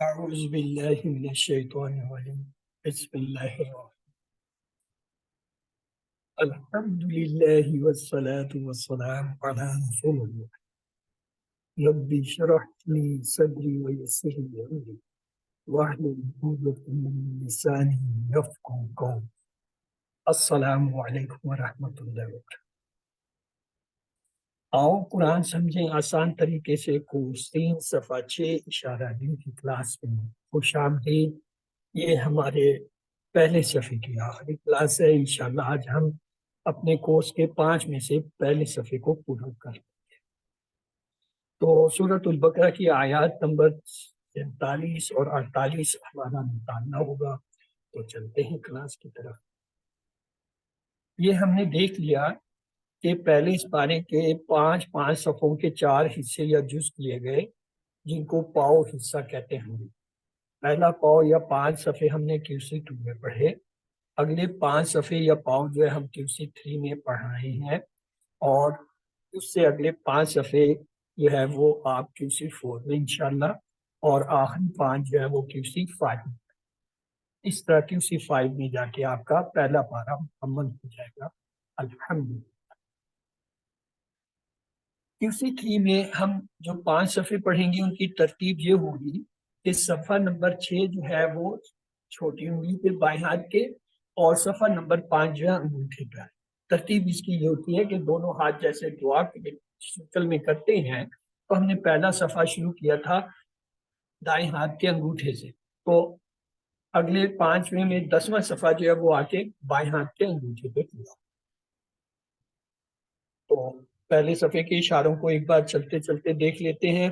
أعوذ بالله من الشيطان الرجيم بسم الله الرحمن الحمد لله والصلاة والسلام على رسول الله ربي اشرح لي صدري ويسر لي أمري واحلل عقدة من لساني يفقهوا قولي السلام علیکم ورحمۃ اللہ وبرکاتہ۔ آؤ قرآن سمجھیں آسان طریقے سے کورس 3 صفحہ 6 اشارہ دن کی کلاس میں خوش آمدید۔ یہ ہمارے پہلے صفحے کی آخری کلاس ہے۔ انشاءاللہ آج ہم اپنے کورس کے 5 میں سے پہلے صفحے کو پورا کر لیں گے۔ تو سورۃ البقرہ کی آیات نمبر 47 اور 48 ہمارا مطالعہ ہوگا۔ تو چلتے ہیں کلاس کی طرف۔ یہ ہم نے دیکھ لیا کہ پہلے اس پارے کے 5 صفحوں کے 4 حصے یا جز کیے گئے، جن کو پاؤ حصہ کہتے ہیں۔ پہلا پاؤ یا 5 صفحے ہم نے QC2 میں پڑھے، اگلے 5 صفحے یا پاؤ جو ہے ہم QC3 میں پڑھ رہے ہیں، اور اس سے اگلے 5 صفحے جو ہے وہ آپ QC4 میں انشاءاللہ، اور آخری 5 جو ہے وہ QC5 میں۔ اس طرح QC5 میں جا کے آپ کا پہلا پارہ مکمل ہو جائے گا الحمدللہ۔ QC3 میں ہم جو 5 صفحے پڑھیں گے ان کی ترتیب یہ ہوگی کہ صفحہ نمبر 6 جو ہے وہ چھوٹی انگلی پہ بائیں ہاتھ کے، اور صفحہ نمبر 5 جو ہے انگوٹھے پہ۔ ترتیب اس کی یہ ہوتی ہے کہ دونوں ہاتھ جیسے دعا کے شکل میں کرتے ہیں، تو ہم نے پہلا صفحہ شروع کیا تھا دائیں ہاتھ کے انگوٹھے سے، تو اگلے 5ویں میں 10واں صفحہ جو ہے وہ آ کے بائیں ہاتھ کے انگوٹھے پہ کیا۔ تو پہلے صفحے کے اشاروں کو ایک بار چلتے چلتے دیکھ لیتے ہیں۔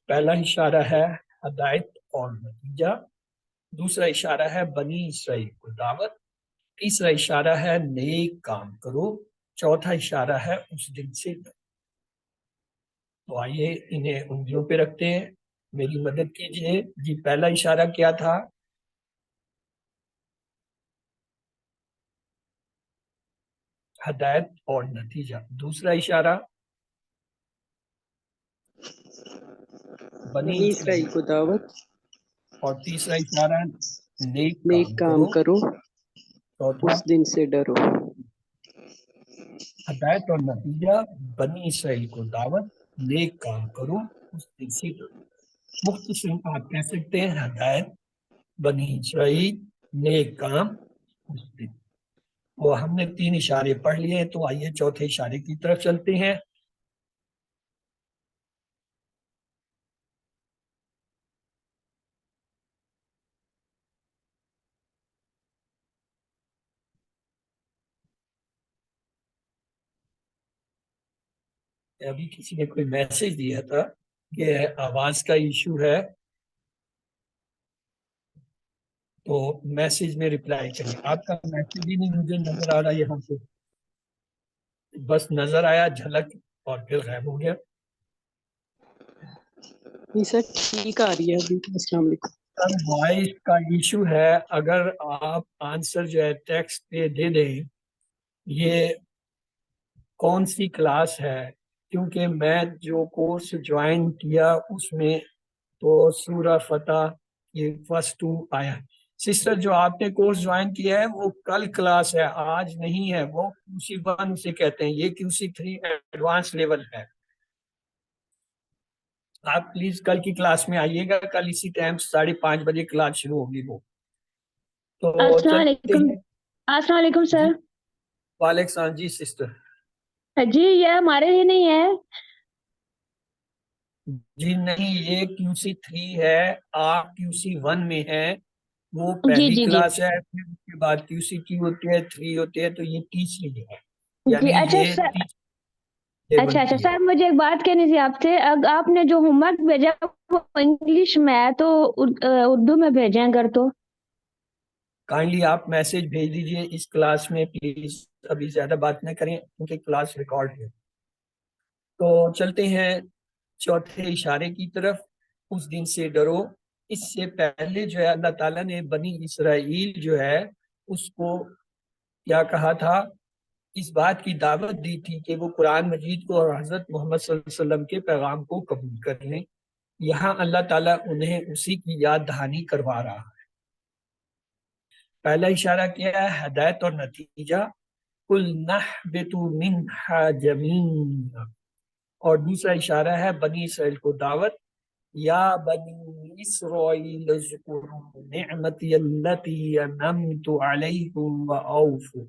پہلا اشارہ ہے ہدایت اور نتیجہ، دوسرا اشارہ ہے بنی اسرائیل کو دعوت، تیسرا اشارہ ہے نیک کام کرو، چوتھا اشارہ ہے اس دن سے ڈرو۔ تو آئیے انہیں انگلیوں پہ رکھتے ہیں، میری مدد کیجیے۔ جی پہلا اشارہ کیا تھا؟ ہدایت اور نتیجہ۔ دوسرا اشارہ بنی اسرائیل کو دعوت، اور تیسرا اشارہ نیک کام کرو، چوتھا اس دن سے ڈرو۔ ہدایت اور نتیجہ بنی اسرائیل کو دعوت، نیک کام کرو، اس دن سے ڈرو۔ مختصر آپ کہہ سکتے ہیں ہدایت، بنی اسرائیل، نیک کام، اس دن۔ وہ ہم نے 3 اشارے پڑھ لیے ہیں، تو آئیے چوتھے اشارے کی طرف چلتے ہیں۔ ابھی کسی نے کوئی میسج دیا تھا کہ آواز کا ایشو ہے، تو میسج میں رپلائی کریں۔ آپ کا میسج ہی نہیں مجھے نظر آ رہا یہاں سے، بس نظر آیا جھلک اور پھر غائب ہو گیا۔ یہ سر ٹھیک آ رہی ہے ابھی۔ السلام علیکم۔ سر وائس کا ایشو ہے، اگر آپ آنسر جو ہے ٹیکسٹ پہ دے دیں یہ کون سی کلاس ہے، کیونکہ میں جو کورس جوائن کیا اس میں تو سورہ فتح یہ فرسٹ 2 آیا۔ سسٹر جو آپ نے کورس جوائن کیا ہے وہ کل کلاس ہے، آج نہیں ہے، وہ QC1 اسے کہتے ہیں، یہ QC3 ایڈوانس لیول ہے۔ آپ پلیز کل کی کلاس میں آئیے گا، کل اسی ٹائم 5:30 بجے کلاس شروع ہوگی وہ۔ تو السلام علیکم۔ السلام علیکم سر۔ وعلیکم السلام جی سسٹر۔ جی یہ ہمارے لیے نہیں ہے۔ جی نہیں، یہ QC3 ہے، آپ QC1 میں ہیں، وہ پہلی کلاس ہے، پھر اس کے بعد QC2 ہوتی ہے، 3 ہوتے ہیں، تو یہ تیسری ہے، یعنی اچھا یہ اچھا سر، مجھے ایک بات کہنی تھی آپ سے۔ آپ نے جو ہوم ورک بھیجا وہ انگلش میں ہے تو اردو میں بھیجیں اگر تو۔ کائنڈلی آپ میسج بھیج دیجئے اس کلاس میں، پلیز ابھی زیادہ بات نہ کریں کیونکہ کلاس ریکارڈ ہے۔ تو چلتے ہیں چوتھے اشارے کی طرف، اس دن سے ڈرو۔ اس سے پہلے جو ہے اللہ تعالیٰ نے بنی اسرائیل جو ہے اس کو کیا کہا تھا، اس بات کی دعوت دی تھی کہ وہ قرآن مجید کو اور حضرت محمد صلی اللہ علیہ وسلم کے پیغام کو قبول کر لیں۔ یہاں اللہ تعالیٰ انہیں اسی کی یاد دہانی کروا رہا ہے. پہلا اشارہ کیا ہے ہدایت اور نتیجہ، قُلْ نَحْبِطُ مِنْهَا جَمِيعًا، اور دوسرا اشارہ ہے بنی اسرائیل کو دعوت، یا بنی اسرائیل اذکروا نعمتی التی انعمت علیکم واوفوا.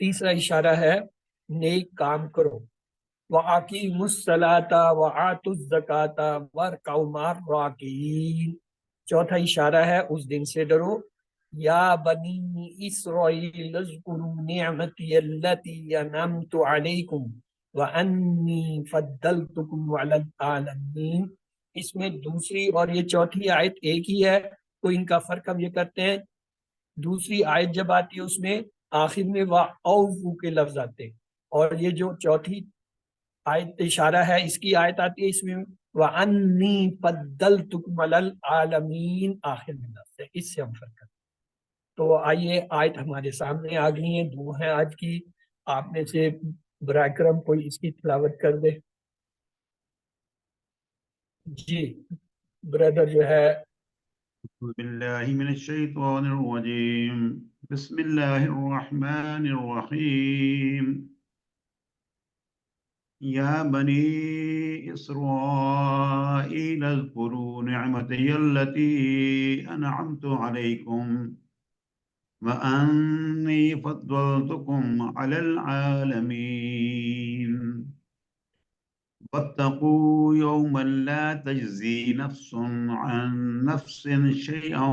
تیسرا اشارہ ہے نیک کام کرو، وَأَقِیمُوا الصَّلَاةَ وَآتُوا الزَّکَاةَ وَارْکَعُوا مَعَ الرَّاکعِینَ. چوتھا اشارہ ہے اس دن سے ڈرو، یا بنی اسرائیل اذکروا نعمتی التی انعمت علیکم وَأَنِّی فَضَّلْتُکُمْ عَلَى الْعَالَمِینَ. اس میں دوسری اور یہ چوتھی آیت ایک ہی ہے، تو ان کا فرق ہم یہ کرتے ہیں، دوسری آیت جب آتی ہے اس میں آخر میں وَأَوْفُوا کے لفظ آتے ہیں، اور یہ جو چوتھی آیت اشارہ ہے اس کی آیت آتی ہے اس میں وَأَنِّی فَضَّلْتُکُمْ عَلَى الْعَالَمِینَ آخر میں لفظ ہے، اس سے ہم فرق کرتے ہیں. تو آئیے آیت ہمارے سامنے آ گئی ہیں، دو ہیں آج کی. آپ میں سے برائے کرم کوئی اس کی تلاوت کر دے. جی بردر جو ہے. أعوذ بالله من الشيطان الرجيم. بسم الله الرحمن الرحيم. يا بني إسرائيل اذكروا نعمتي التي أنعمت عليكم وأني فضلتكم على العالمين واتقوا يوما لا تجزي نفس عن نفس شيئا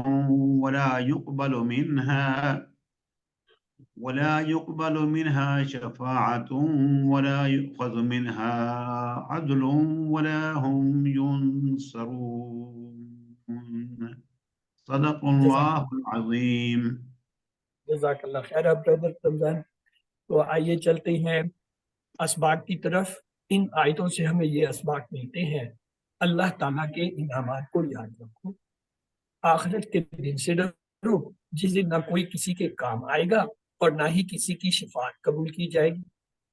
ولا يقبل منها شفاعة ولا يؤخذ منها عدل ولا هم ينصرون. صدق الله العظيم. جزاک اللہ خیر برادر رمضان. تو آئیے چلتے ہیں اسباق کی طرف. ان آیتوں سے ہمیں یہ اسباق ملتے ہیں، اللہ تعالیٰ کے انعامات کو یاد رکھو، آخرت کے دن سے ڈرو جس دن نہ کوئی کسی کے کام آئے گا اور نہ ہی کسی کی شفاعت قبول کی جائے گی،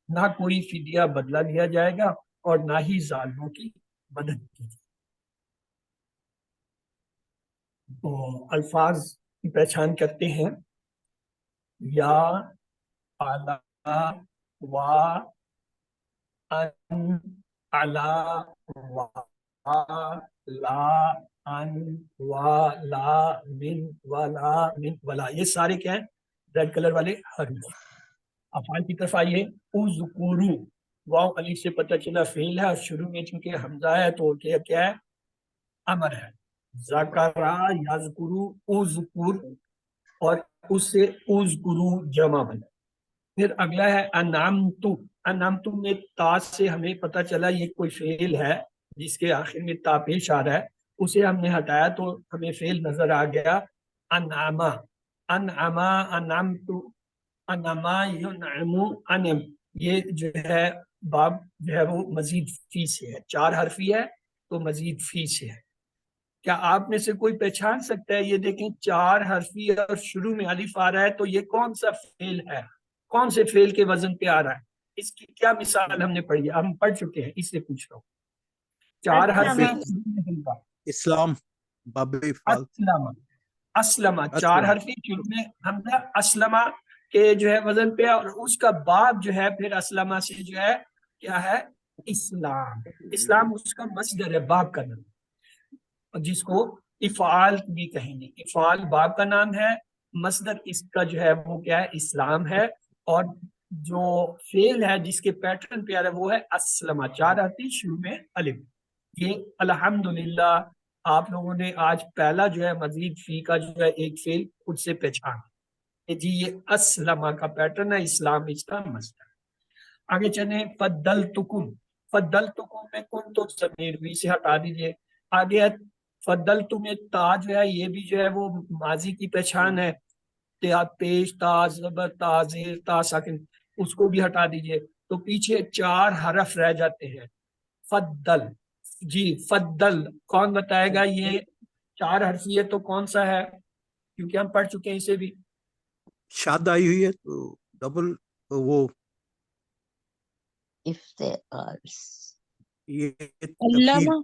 نہ کوئی فدیہ بدلہ لیا جائے گا اور نہ ہی ظالموں کی مدد کی جائے گی. تو الفاظ کی پہچان کرتے ہیں، یا، اعلیٰ، و، ان، علا، و، لا، ان، و، لا، من، ولا، من، ولا، یہ سارے کیا ہیں؟ ریڈ کلر والے حروف. افعال کی طرف آئیے. اذکرو، واو الف سے پتہ چلا فعل ہے، اور شروع میں چونکہ حمزہ ہے تو کیا ہے؟ امر ہے. ذکرا یذکرو، اذکر، اور اس سے اذکرو جمع بنا. پھر اگلا ہے انعمتو. انعمتو میں تا سے ہمیں پتہ چلا یہ کوئی فعل ہے جس کے آخر میں تا پیش آ رہا ہے، اسے ہم نے ہٹایا تو ہمیں فعل نظر آ گیا انعما. انعما، انعمتو، انعما ینعمو، انعم. یہ جو ہے باب جو ہے وہ مزید فی سے ہے، 4 حرفی ہے تو مزید فی سے ہے. کیا آپ میں سے کوئی پہچان سکتا ہے؟ یہ دیکھیں 4 حرفی اور شروع میں الف آ رہا ہے، تو یہ کون سا فعل ہے؟ کون سے فعل کے وزن پہ آ رہا ہے؟ اس کی کیا مثال ہم نے پڑھی ہے؟ ہم پڑھ چکے ہیں، اس سے پوچھ رہا ہوں. 4 حرفی اسلام، باب افعال، اسلم، اسلم، 4 اسلم. حرفی شروع میں حمزہ اسلمہ کے جو ہے وزن پہ، اور اس کا باب جو ہے پھر اسلمہ سے جو ہے کیا ہے؟ اسلام. اسلام اس کا مصدر ہے، باب کا نام، جس کو افعال بھی کہیں گے. افعال باب کا نام ہے، مصدر اس کا جو ہے وہ کیا ہے؟ اسلام ہے. اور جو فعل ہے جس کے پیٹرن پہ آ رہا ہے وہ ہے اسلمہ، 4 حرفی شروع میں الف. یہ الحمدللہ آپ لوگوں نے آج پہلا جو ہے مزید فی کا جو ہے ایک فعل خود سے پہچان کہ جی یہ اسلمہ کا پیٹرن ہے، اسلام اس کا مصدر. آگے چلیں. فضلتکم. فضلتکم میں کن تو ضمیر بھی سے ہٹا دیجئے. آگے فضلتم میں تا جو ہے یہ بھی جو ہے وہ ماضی کی پہچان ہے، تا پیش، تا زبر، تا زیر، تا ساکن، اس کو بھی ہٹا دیجئے تو پیچھے 4 حرف رہ جاتے ہیں. فضل. جی فضل کون بتائے گا؟ یہ 4 حرفی ہے تو کون سا ہے؟ کیونکہ ہم پڑھ چکے ہیں اسے بھی. شاد آئی ہوئی ہے تو ڈبل وہ افتقار یہ علامہ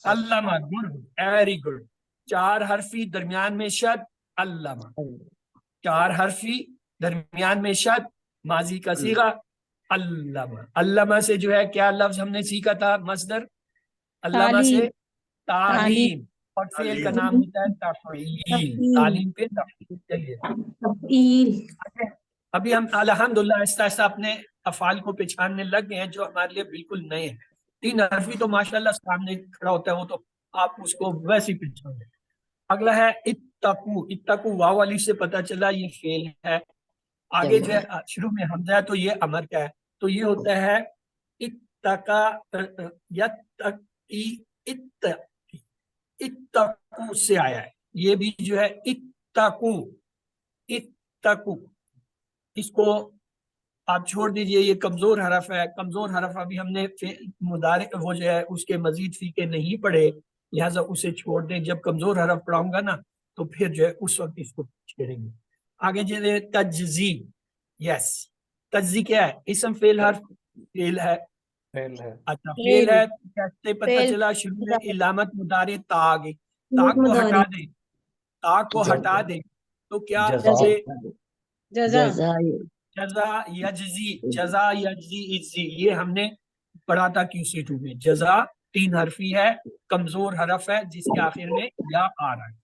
علامہ گڈ ویری گڈ 4 حرفی درمیان میں شد علامہ 4 حرفی درمیان میں شد ماضی کا صیغہ علامہ علامہ سے جو ہے کیا لفظ ہم نے سیکھا تھا مصدر علامہ سے تعلیم اور فعل کا نام ہوتا ہے تفعیل تعلیم پہ تفعیل چلیے ابھی ہم الحمدللہ آہستہ آہستہ اپنے افعال کو پہچاننے لگ گئے ہیں جو ہمارے لیے بالکل نئے ہیں 3 حرفی تو ماشاءاللہ سامنے کھڑا ہوتا ہے وہ تو آپ اس کو ویسے ہی پہچان لیں اگلا ہے اتقو اتقو واو والی سے پتہ چلا یہ فعل ہے آگے جو ہے شروع میں حمزہ ہے تو یہ امر کا ہے تو یہ ہوتا ہے اتقا یتقی اتقو سے آیا ہے یہ بھی جو ہے اتقو اتقو اس کو آپ چھوڑ دیجئے یہ کمزور حرف ہے کمزور حرف ابھی ہم نے مضارع وہ جو ہے اس کے مزید فیقے نہیں پڑھے لہٰذا اسے چھوڑ دیں جب کمزور حرف پڑھاؤں گا نا تو پھر جو ہے اس وقت اس کو چھیڑیں گے آگے جو ہے تجزی یس تجزی کیا ہے اسم فعل حرف فعل ہے اچھا فعل ہے کیسے پتہ چلا شروع میں علامت مضارع تا آگے تا کو ہٹا دیں تا کو ہٹا دیں تو کیا جزا جزا یجزی جزا یجزی اجزی یہ ہم نے پڑھا تھا QC2 میں جزا 3 حرفی ہے کمزور حرف ہے جس کے آخر میں یا آ رہا ہے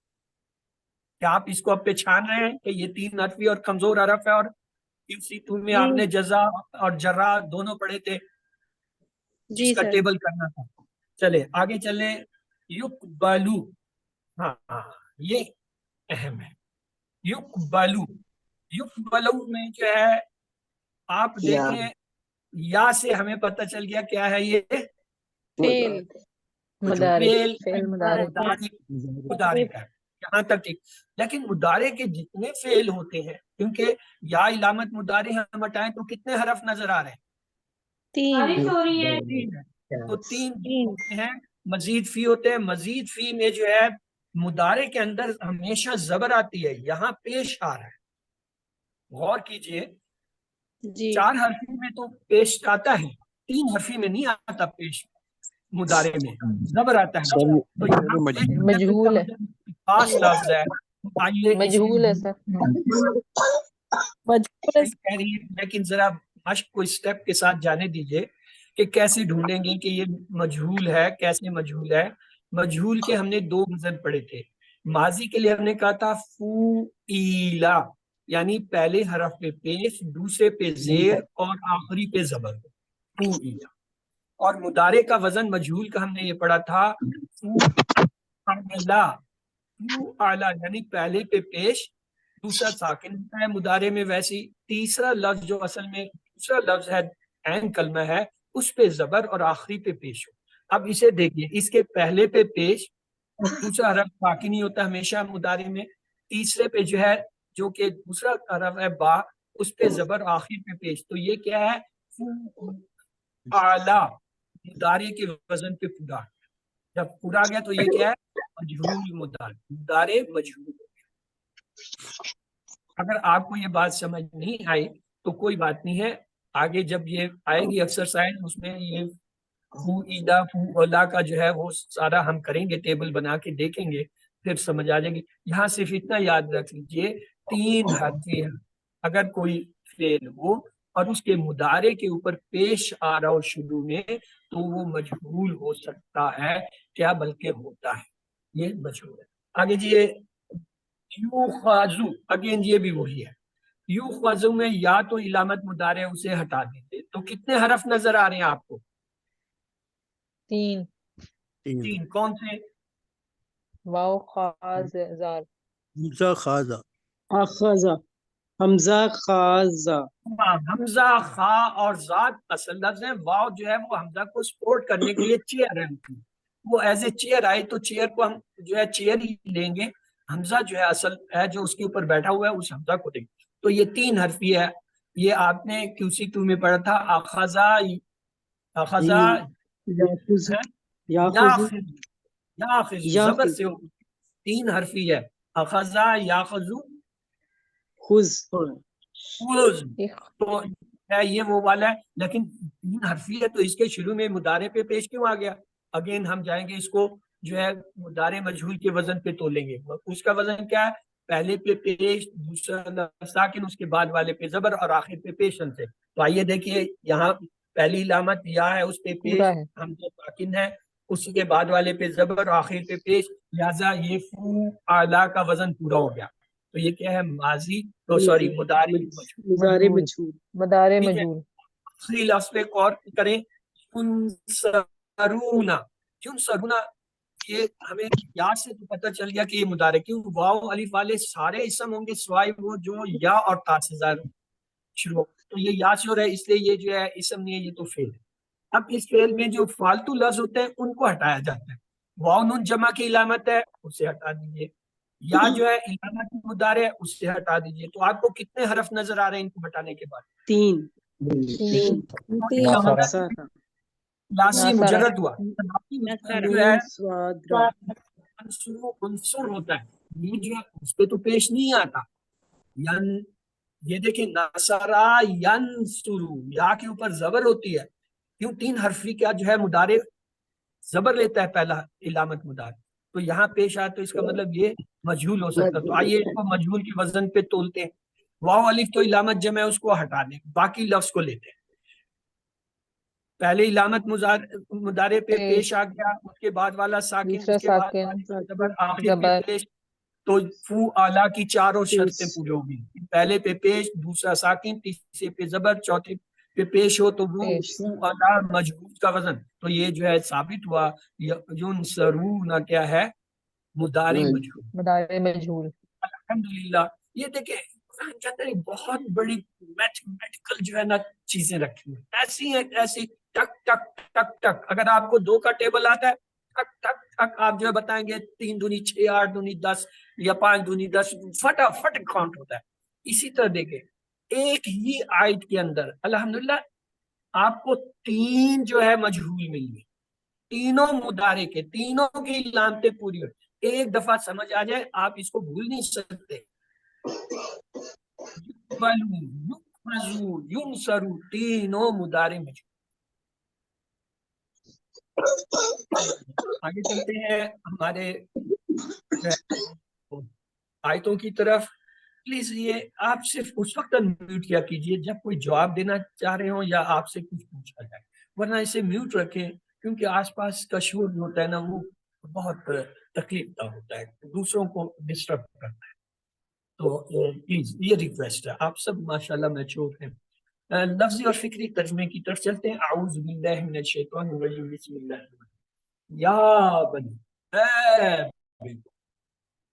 کیا آپ اس کو اب پہچان رہے ہیں کہ یہ 3 حرفی اور کمزور حرف ہے اور QC2 میں آپ نے جزا اور جرا دونوں پڑھے تھے جس کا ٹیبل کرنا تھا چلے آگے چلے یقبلو ہاں یہ اہم ہے یقبلو یقبلو میں جو ہے آپ دیکھیں یا سے ہمیں پتہ چل گیا کیا ہے یہ فعل فعل مضارع مضارع کا یہاں تک ٹھیک لیکن مضارع کے جتنے فعل ہوتے ہیں کیونکہ یا علامت مضارع ہم ہٹائیں تو کتنے حرف نظر آ رہے ہیں 3 تو 3 ہیں مزید فی ہوتے ہیں مزید فی میں جو ہے مضارع کے اندر ہمیشہ زبر آتی ہے یہاں پیش آ رہا ہے غور کیجئے 4 حرفی میں تو پیش آتا ہے 3 حرفی میں نہیں آتا پیش مضارع میں زبر آتا ہے تو یہاں مجہول ہے خاص لفظ ہے آئیے مجہول ہے سر کہہ رہی ہے لیکن ذرا مشق کو اسٹیپ کے ساتھ جانے دیجئے کہ کیسے ڈھونڈیں گے کہ یہ مجہول ہے کیسے مجہول ہے مجہول کے ہم نے 2 وزن پڑھے تھے ماضی کے لیے ہم نے کہا تھا فوئیلا یعنی پہلے حرف پہ پیش دوسرے پہ زیر اور آخری پہ زبر فوئیلا اور مضارع کا وزن مجہول کا ہم نے یہ پڑھا تھا فوئیلا فوئیلا یعنی پہلے پہ پیش دوسرا ساکن ہوتا ہے مضارع میں ویسی تیسرا لفظ جو اصل میں دوسرا لفظ ہے عین کلمہ ہے اس پہ زبر اور آخری پہ پیش ہو اب اسے دیکھیے اس کے پہلے پہ پیش دوسرا حرف باقی نہیں ہوتا ہمیشہ مضارع میں تیسرے پہ جو ہے جو کہ دوسرا حرف ہے با اس پہ زبر آخری پہ پیش تو یہ کیا ہے اعلی مضارع کے وزن پہ پورا جب پورا گیا تو یہ کیا ہے مجہول مضارع مجہول اگر آپ کو یہ بات سمجھ نہیں آئی تو کوئی بات نہیں ہے آگے جب یہ آئے گی ایکسرسائز اس میں یہ فوئیلا فوئیلا کا جو ہے وہ سارا ہم کریں گے ٹیبل بنا کے دیکھیں گے پھر سمجھ آ جائے گی یہاں صرف اتنا یاد رکھ لیجئے 3 حرفی ہے اگر کوئی فعل ہو اور اس کے مضارع کے اوپر پیش آ رہا ہو شروع میں تو وہ مجہول ہو سکتا ہے کیا بلکہ ہوتا ہے یہ مجہول ہے آگے جی یہ یوخازو اگین یہ بھی وہی ہے یوخازو میں یا تو علامت مضارع اسے ہٹا دیتے تو کتنے حرف نظر آ رہے ہیں آپ کو 3 کون سے واو خاز زار حمزہ خازہ اخذا حمزہ خازہ حمزہ خا اور ذات اصل لفظ ہے واو جو ہے وہ حمزہ کو سپورٹ کرنے کے لیے چیئر ہے وہ ایز اے چیئر آئے تو چیئر کو ہم جو ہے چیئر ہی لیں گے حمزہ جو ہے اصل ہے جو اس کے اوپر بیٹھا ہوا ہے اس حمزہ کو دیں گے تو یہ 3 حرفی ہے یہ آپ نے QC2 میں پڑھا تھا اخذا اخذا یاخذ زبر سے 3 حرفی ہے اخذا یاخذو خذ خذ تو ہے یہ وہ والا ہے، لیکن 3 حرفی ہے تو اس کے شروع میں مضارع پہ پیش کیوں آ گیا؟ اگین ہم جائیں گے اس کو جو ہے مضارع مجہول کے وزن پہ تولیں گے. اس کا وزن کیا ہے؟ پہلے پہ پیش، دوسرا لفظ ساکن، اس کے بعد والے پہ زبر اور آخر پہ پیشن سے. تو آئیے دیکھیے یہاں پہلی علامت یا ہے، اس پہ پیش پورا ہے. ہم جو ساکن ہے، اسی کے بعد والے پہ زبر اور آخر پہ پیش، لہذا یہ فو اعلیٰ کا وزن پورا ہو گیا. تو یہ کیا ہے؟ ماضی، تو سوری مضارع مجہول. مضارع مجہول. مدار ٹھیک ہے. مجہول. آخری لفظ پہ غور کریں، ینصرونا. ینصرونا یہ ہمیں یا سے تو پتہ چل گیا کہ یہ مضارع، کیوں واو الف والے سارے اسم ہوں گے سوائے وہ جو یا اور تا سے شروع ہو. تو یہ یا سے ہو رہا ہے، اس لیے یہ جو ہے اسم نہیں ہے، یہ تو فعل ہے. اب اس فعل میں جو فالتو لفظ ہوتے ہیں ان کو ہٹایا جاتا ہے. واو نون جمع کی علامت ہے، اسے ہٹا دیجیے. یا جو ہے علامت مضارع ہے، اسے ہٹا دیجیے. تو آپ کو کتنے حرف نظر آ رہے ہیں ان کو ہٹانے کے بعد؟ 3. 3. ناصرہ. لاسی ناصرہ. مجرد ہوا. جو ہے نون صاد را. عنصر ہوتا ہے، یہ جو ہے اس پہ تو پیش نہیں آتا. یہ دیکھیں نصرا ینصرو، یا کے اوپر زبر ہوتی ہے. کیوں؟ 3 حرفی کا جو ہے مضارع زبر لیتا ہے پہلا علامت مضارع، تو یہاں پیش آیا تو اس کا مطلب یہ مجہول ہو سکتا ہے. تو آئیے اس کو مجہول کے وزن پہ تولتے ہیں. واو الف تو علامت جمع ہے، اس کو ہٹا دیں، باقی لفظ کو لیتے ہیں. پہلے علامت مضارع پہ پیش آ گیا، اس کے بعد والا ساکن، دوسرا اس کے بعد ساکن، والی پہ زبر، آخر پہ زبر. پیش. تو فو اعلیٰ کی چاروں پیش. شرطیں پوری ہوگی. پہلے پہ پیش، دوسرا ساکن، تیسرے پہ زبر، چوتھے پہ پیش ہو تو وہ پیش. فو اعلیٰ مجہول کا وزن. تو یہ جو ہے ثابت ہوا ینصرون کیا ہے؟ مضارع مجہول. مدار مجہول. الحمدللہ. یہ دیکھیں قرآن کے اندر ایک بہت بڑی میتھمیٹیکل جو ہے نا چیزیں رکھی ہوئی ایسی ہیں، ایسی ٹک ٹک ٹک ٹک. اگر آپ کو 2 کا ٹیبل آتا ہے، ٹک ٹک ٹک آپ جو ہے بتائیں گے 3 دونی 6، 8 دونی 10 یا 5 دونی 10، فٹافٹ کاؤنٹ ہوتا ہے. اسی طرح دیکھیں ایک ہی آیت کے اندر الحمدللہ آپ کو 3 جو ہے مجہول مل گئی، تینوں مضارع کے، تینوں کی علامتیں پوری ہوئی. ایک دفعہ سمجھ آ جائے آپ اس کو بھول نہیں سکتے. ینصرو، تینوں مضارع مجہول. آگے چلتے ہیں ہمارے آیتوں کی طرف. پلیز یہ آپ صرف اس وقت میوٹ کیا کیجئے جب کوئی جواب دینا چاہ رہے ہوں یا آپ سے کچھ پوچھا جائے، ورنہ اسے میوٹ رکھیں، کیونکہ آس پاس کا شور جو ہوتا ہے نا وہ بہت تکلیف دہ ہوتا ہے، دوسروں کو ڈسٹرب کرتا ہے. تو پلیز یہ ریکویسٹ ہے. آپ سب ماشاءاللہ میچور ہیں. لفظی اور فکری ترجمے کی طرف چلتے ہیں. اعوذ باللہ من الشیطان الرجیم، بسم اللہ الرحمن الرحیم. یا بنی،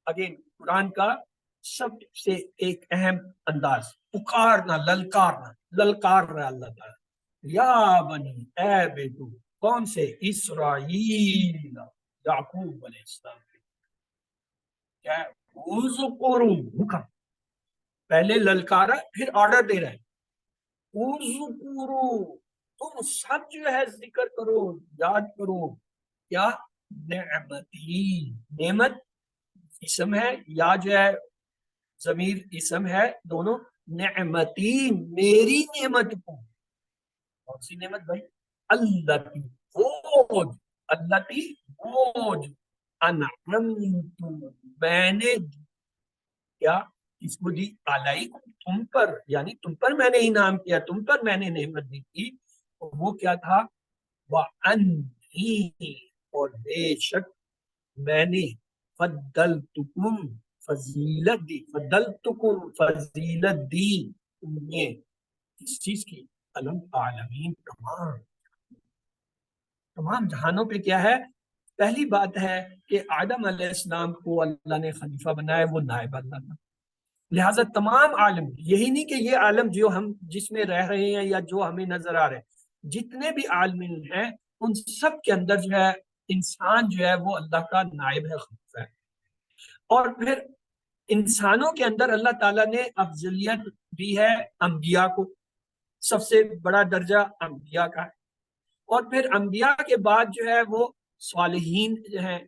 اگین قرآن کا سب سے ایک اہم انداز، پکارنا، للکارنا، للکار رہا اللہ تعالیٰ. یا بنی، اے بیٹو. کون سے؟ اسرائیل، یعقوب علیہ السلام. کیا ہے؟ اذکروا، حکم. پہلے للکارا پھر آرڈر دے رہا ہے. اذکروا، تم سب جو ہے ذکر کرو، یاد کرو. کیا؟ نعمتی. نعمت اسم ہے، یا جو ہے ضمیر اسم ہے، دونوں. نعمتی، میری نعمت کو. کون سی نعمت بھائی؟ اللتی، وہ اللتی، وہ انعمت، میں نے کیا اس کو دی، علیکم، تم پر، یعنی تم پر میں نے انعام کیا، تم پر میں نے نعمت دی تھی. وہ کیا تھا؟ وَأَنِّي، اور بے شک میں نے فضلتکم، فضیلت دی، فضلتکم، فضیلت دی تمہیں. اس چیز کی؟ العالمین، تمام جہانوں پہ. کیا ہے؟ پہلی بات ہے کہ آدم علیہ السلام کو اللہ نے خلیفہ بنایا، وہ نائب اللہ تھا. لہٰذا تمام عالم، یہی نہیں کہ یہ عالم جو ہم جس میں رہ رہے ہیں یا جو ہمیں نظر آ رہے ہیں، جتنے بھی عالمین ہیں ان سب کے اندر جو ہے انسان جو ہے وہ اللہ کا نائب ہے، خلیفہ ہے. اور پھر انسانوں کے اندر اللہ تعالیٰ نے افضلیت دی ہے انبیاء کو، سب سے بڑا درجہ انبیاء کا ہے. اور پھر انبیاء کے بعد جو ہے وہ صالحین ہیں،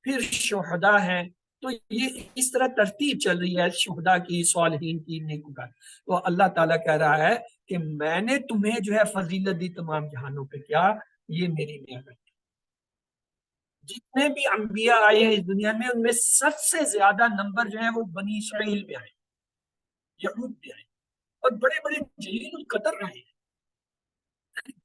پھر شہداء ہیں، تو یہ اس طرح ترتیب چل رہی ہے شہداء کی، صالحین کی، نیکوکار. تو اللہ تعالیٰ کہہ رہا ہے کہ میں نے تمہیں جو ہے فضیلت دی تمام جہانوں پہ. کیا؟ یہ میری نعمت. جتنے بھی انبیاء آئے ہیں اس دنیا میں ان میں سب سے زیادہ نمبر جو ہے وہ بنی اسرائیل میں آئے، یہود میں آئے، اور بڑے بڑے جلیل القدر رہے ہیں،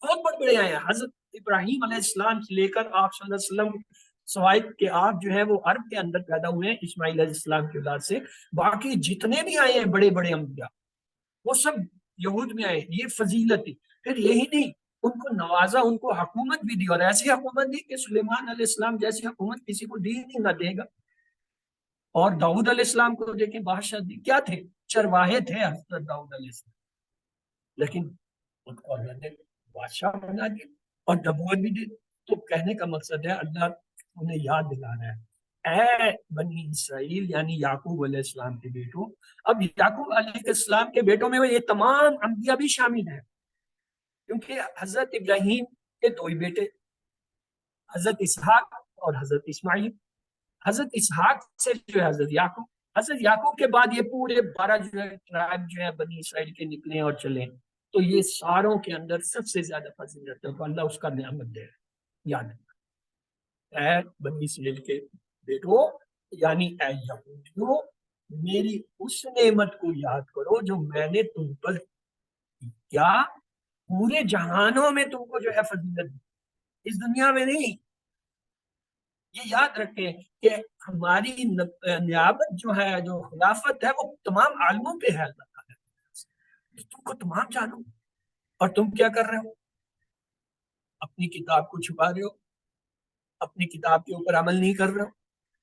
بہت بڑے بڑے آئے ہیں. حضرت ابراہیم علیہ السلام سے لے کر آپ صلی اللہ علیہ وسلم سوائے کہ آپ جو ہے وہ عرب کے اندر پیدا ہوئے ہیں اسماعیل علیہ السلام کی اولاد سے، باقی جتنے بھی آئے ہیں بڑے بڑے انبیاء وہ سب یہود میں آئے. یہ فضیلت تھی. پھر یہی نہیں، ان کو نوازا، ان کو حکومت بھی دی، اور ایسی حکومت دی کہ سلیمان علیہ السلام جیسی حکومت کسی کو دی نہیں، نہ دے گا. اور داؤد علیہ السلام کو دیکھیں بادشاہ دی، کیا تھے؟ چرواہے تھے حضرت داؤد علیہ السلام، لیکن ان کو اللہ نے بادشاہ بنا دیا اور نبوت بھی دی. تو کہنے کا مقصد ہے اللہ انہیں یاد دلا رہا ہے، اے بنی اسرائیل یعنی یعقوب علیہ السلام کے بیٹوں. اب یعقوب علیہ السلام کے بیٹوں میں یہ تمام انبیاء بھی شامل ہیں، کیونکہ حضرت ابراہیم کے دو ہی بیٹے، حضرت اسحاق اور حضرت اسماعیل. حضرت اسحاق سے جو ہے حضرت یعقوب کے بعد یہ پورے 12 جو ہے ٹرائب جو ہے بنی اسرائیل کے نکلے اور چلے. تو یہ ساروں کے اندر سب سے زیادہ فضیلت ہے، تو اللہ اس کا نعمت دے رہا ہے. یاد رکھنا، اے بنی اسرائیل کے بیٹو یعنی اے یہودیو، میری اس نعمت کو یاد کرو جو میں نے تم پر کی. کیا؟ پورے جہانوں میں تم کو جو ہے فضیلت دی، اس دنیا میں نہیں. یہ یاد رکھیں کہ ہماری نیابت جو ہے، جو خلافت ہے، وہ تمام عالموں پہ ہے. اللہ تعالیٰ تم کو تمام جانو، اور تم کیا کر رہے ہو؟ اپنی کتاب کو چھپا رہے ہو، اپنی کتاب کے اوپر عمل نہیں کر رہے ہو.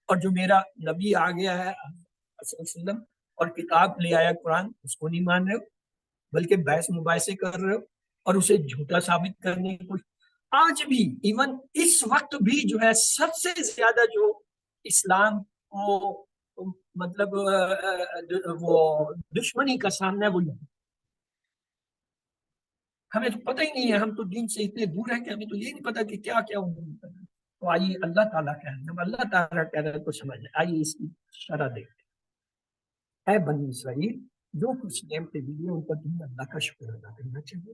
اور جو میرا نبی آ گیا ہے صلی اللہ علیہ وسلم اور کتاب لے آیا قرآن، اس کو نہیں مان رہے ہو، بلکہ بحث مباحثے کر رہے ہو اور اسے جھوٹا ثابت کرنے کی کوشش. آج بھی ایون اس وقت بھی جو ہے سب سے زیادہ جو اسلام کو مطلب وہ دشمنی کا سامنا ہے وہ نہیں. ہمیں تو پتہ ہی نہیں ہے، ہم تو دین سے اتنے دور ہیں کہ ہمیں تو یہ نہیں پتا کہ کیا کیا ہوگا. تو آئیے اللہ تعالیٰ کہہ رہے ہیں، جب اللہ تعالیٰ کہہ رہے ہیں تو سمجھ لیں. آئیے اس کی شرح دیکھتے ہیں. اے بنی اسرائیل، جو کچھ نعمتیں دی ہیں ان پر تمہیں اللہ کا شکر ادا کرنا چاہیے.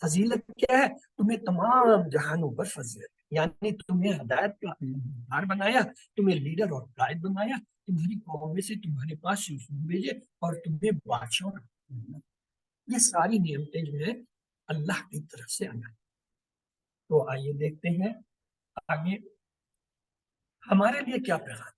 فضیلت کیا ہے؟ تمہیں تمام جہانوں پر فضیلت، یعنی تمہیں ہدایت کا ہدایتگار بنایا، تمہیں لیڈر اور قائد بنایا، تمہاری قوم میں سے تمہارے پاس رسول بھیجے اور تمہیں بادشاہ بنایا. یہ ساری نعمتیں جو ہیں اللہ کی طرف سے آنا. تو آئیے دیکھتے ہیں آگے ہمارے لیے کیا پیغام.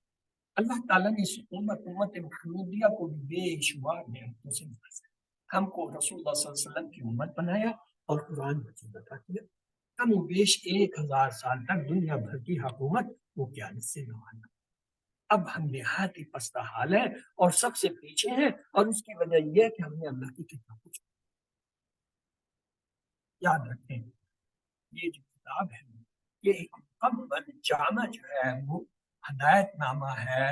اللہ تعالیٰ نے اس امت محمودیہ کو بھی بے شمار نعمتوں سے نوازا. ہم کو رسول اللہ صلی اللہ علیہ وسلم کی امت بنایا اور قرآن مجید عطا کیا. کم و بیش 1000 سال تک دنیا بھر کی حکومت وہ قیادت سے نوانا. اب ہم نہایت ہی پستہ حال ہیں اور سب سے پیچھے ہیں، اور اس کی وجہ یہ ہے کہ ہم نے اللہ کی کتاب کو چھوڑا. یاد رکھیں یہ جو کتاب ہے یہ ایک مکمل جامع جو ہے وہ ہدایت نامہ ہے،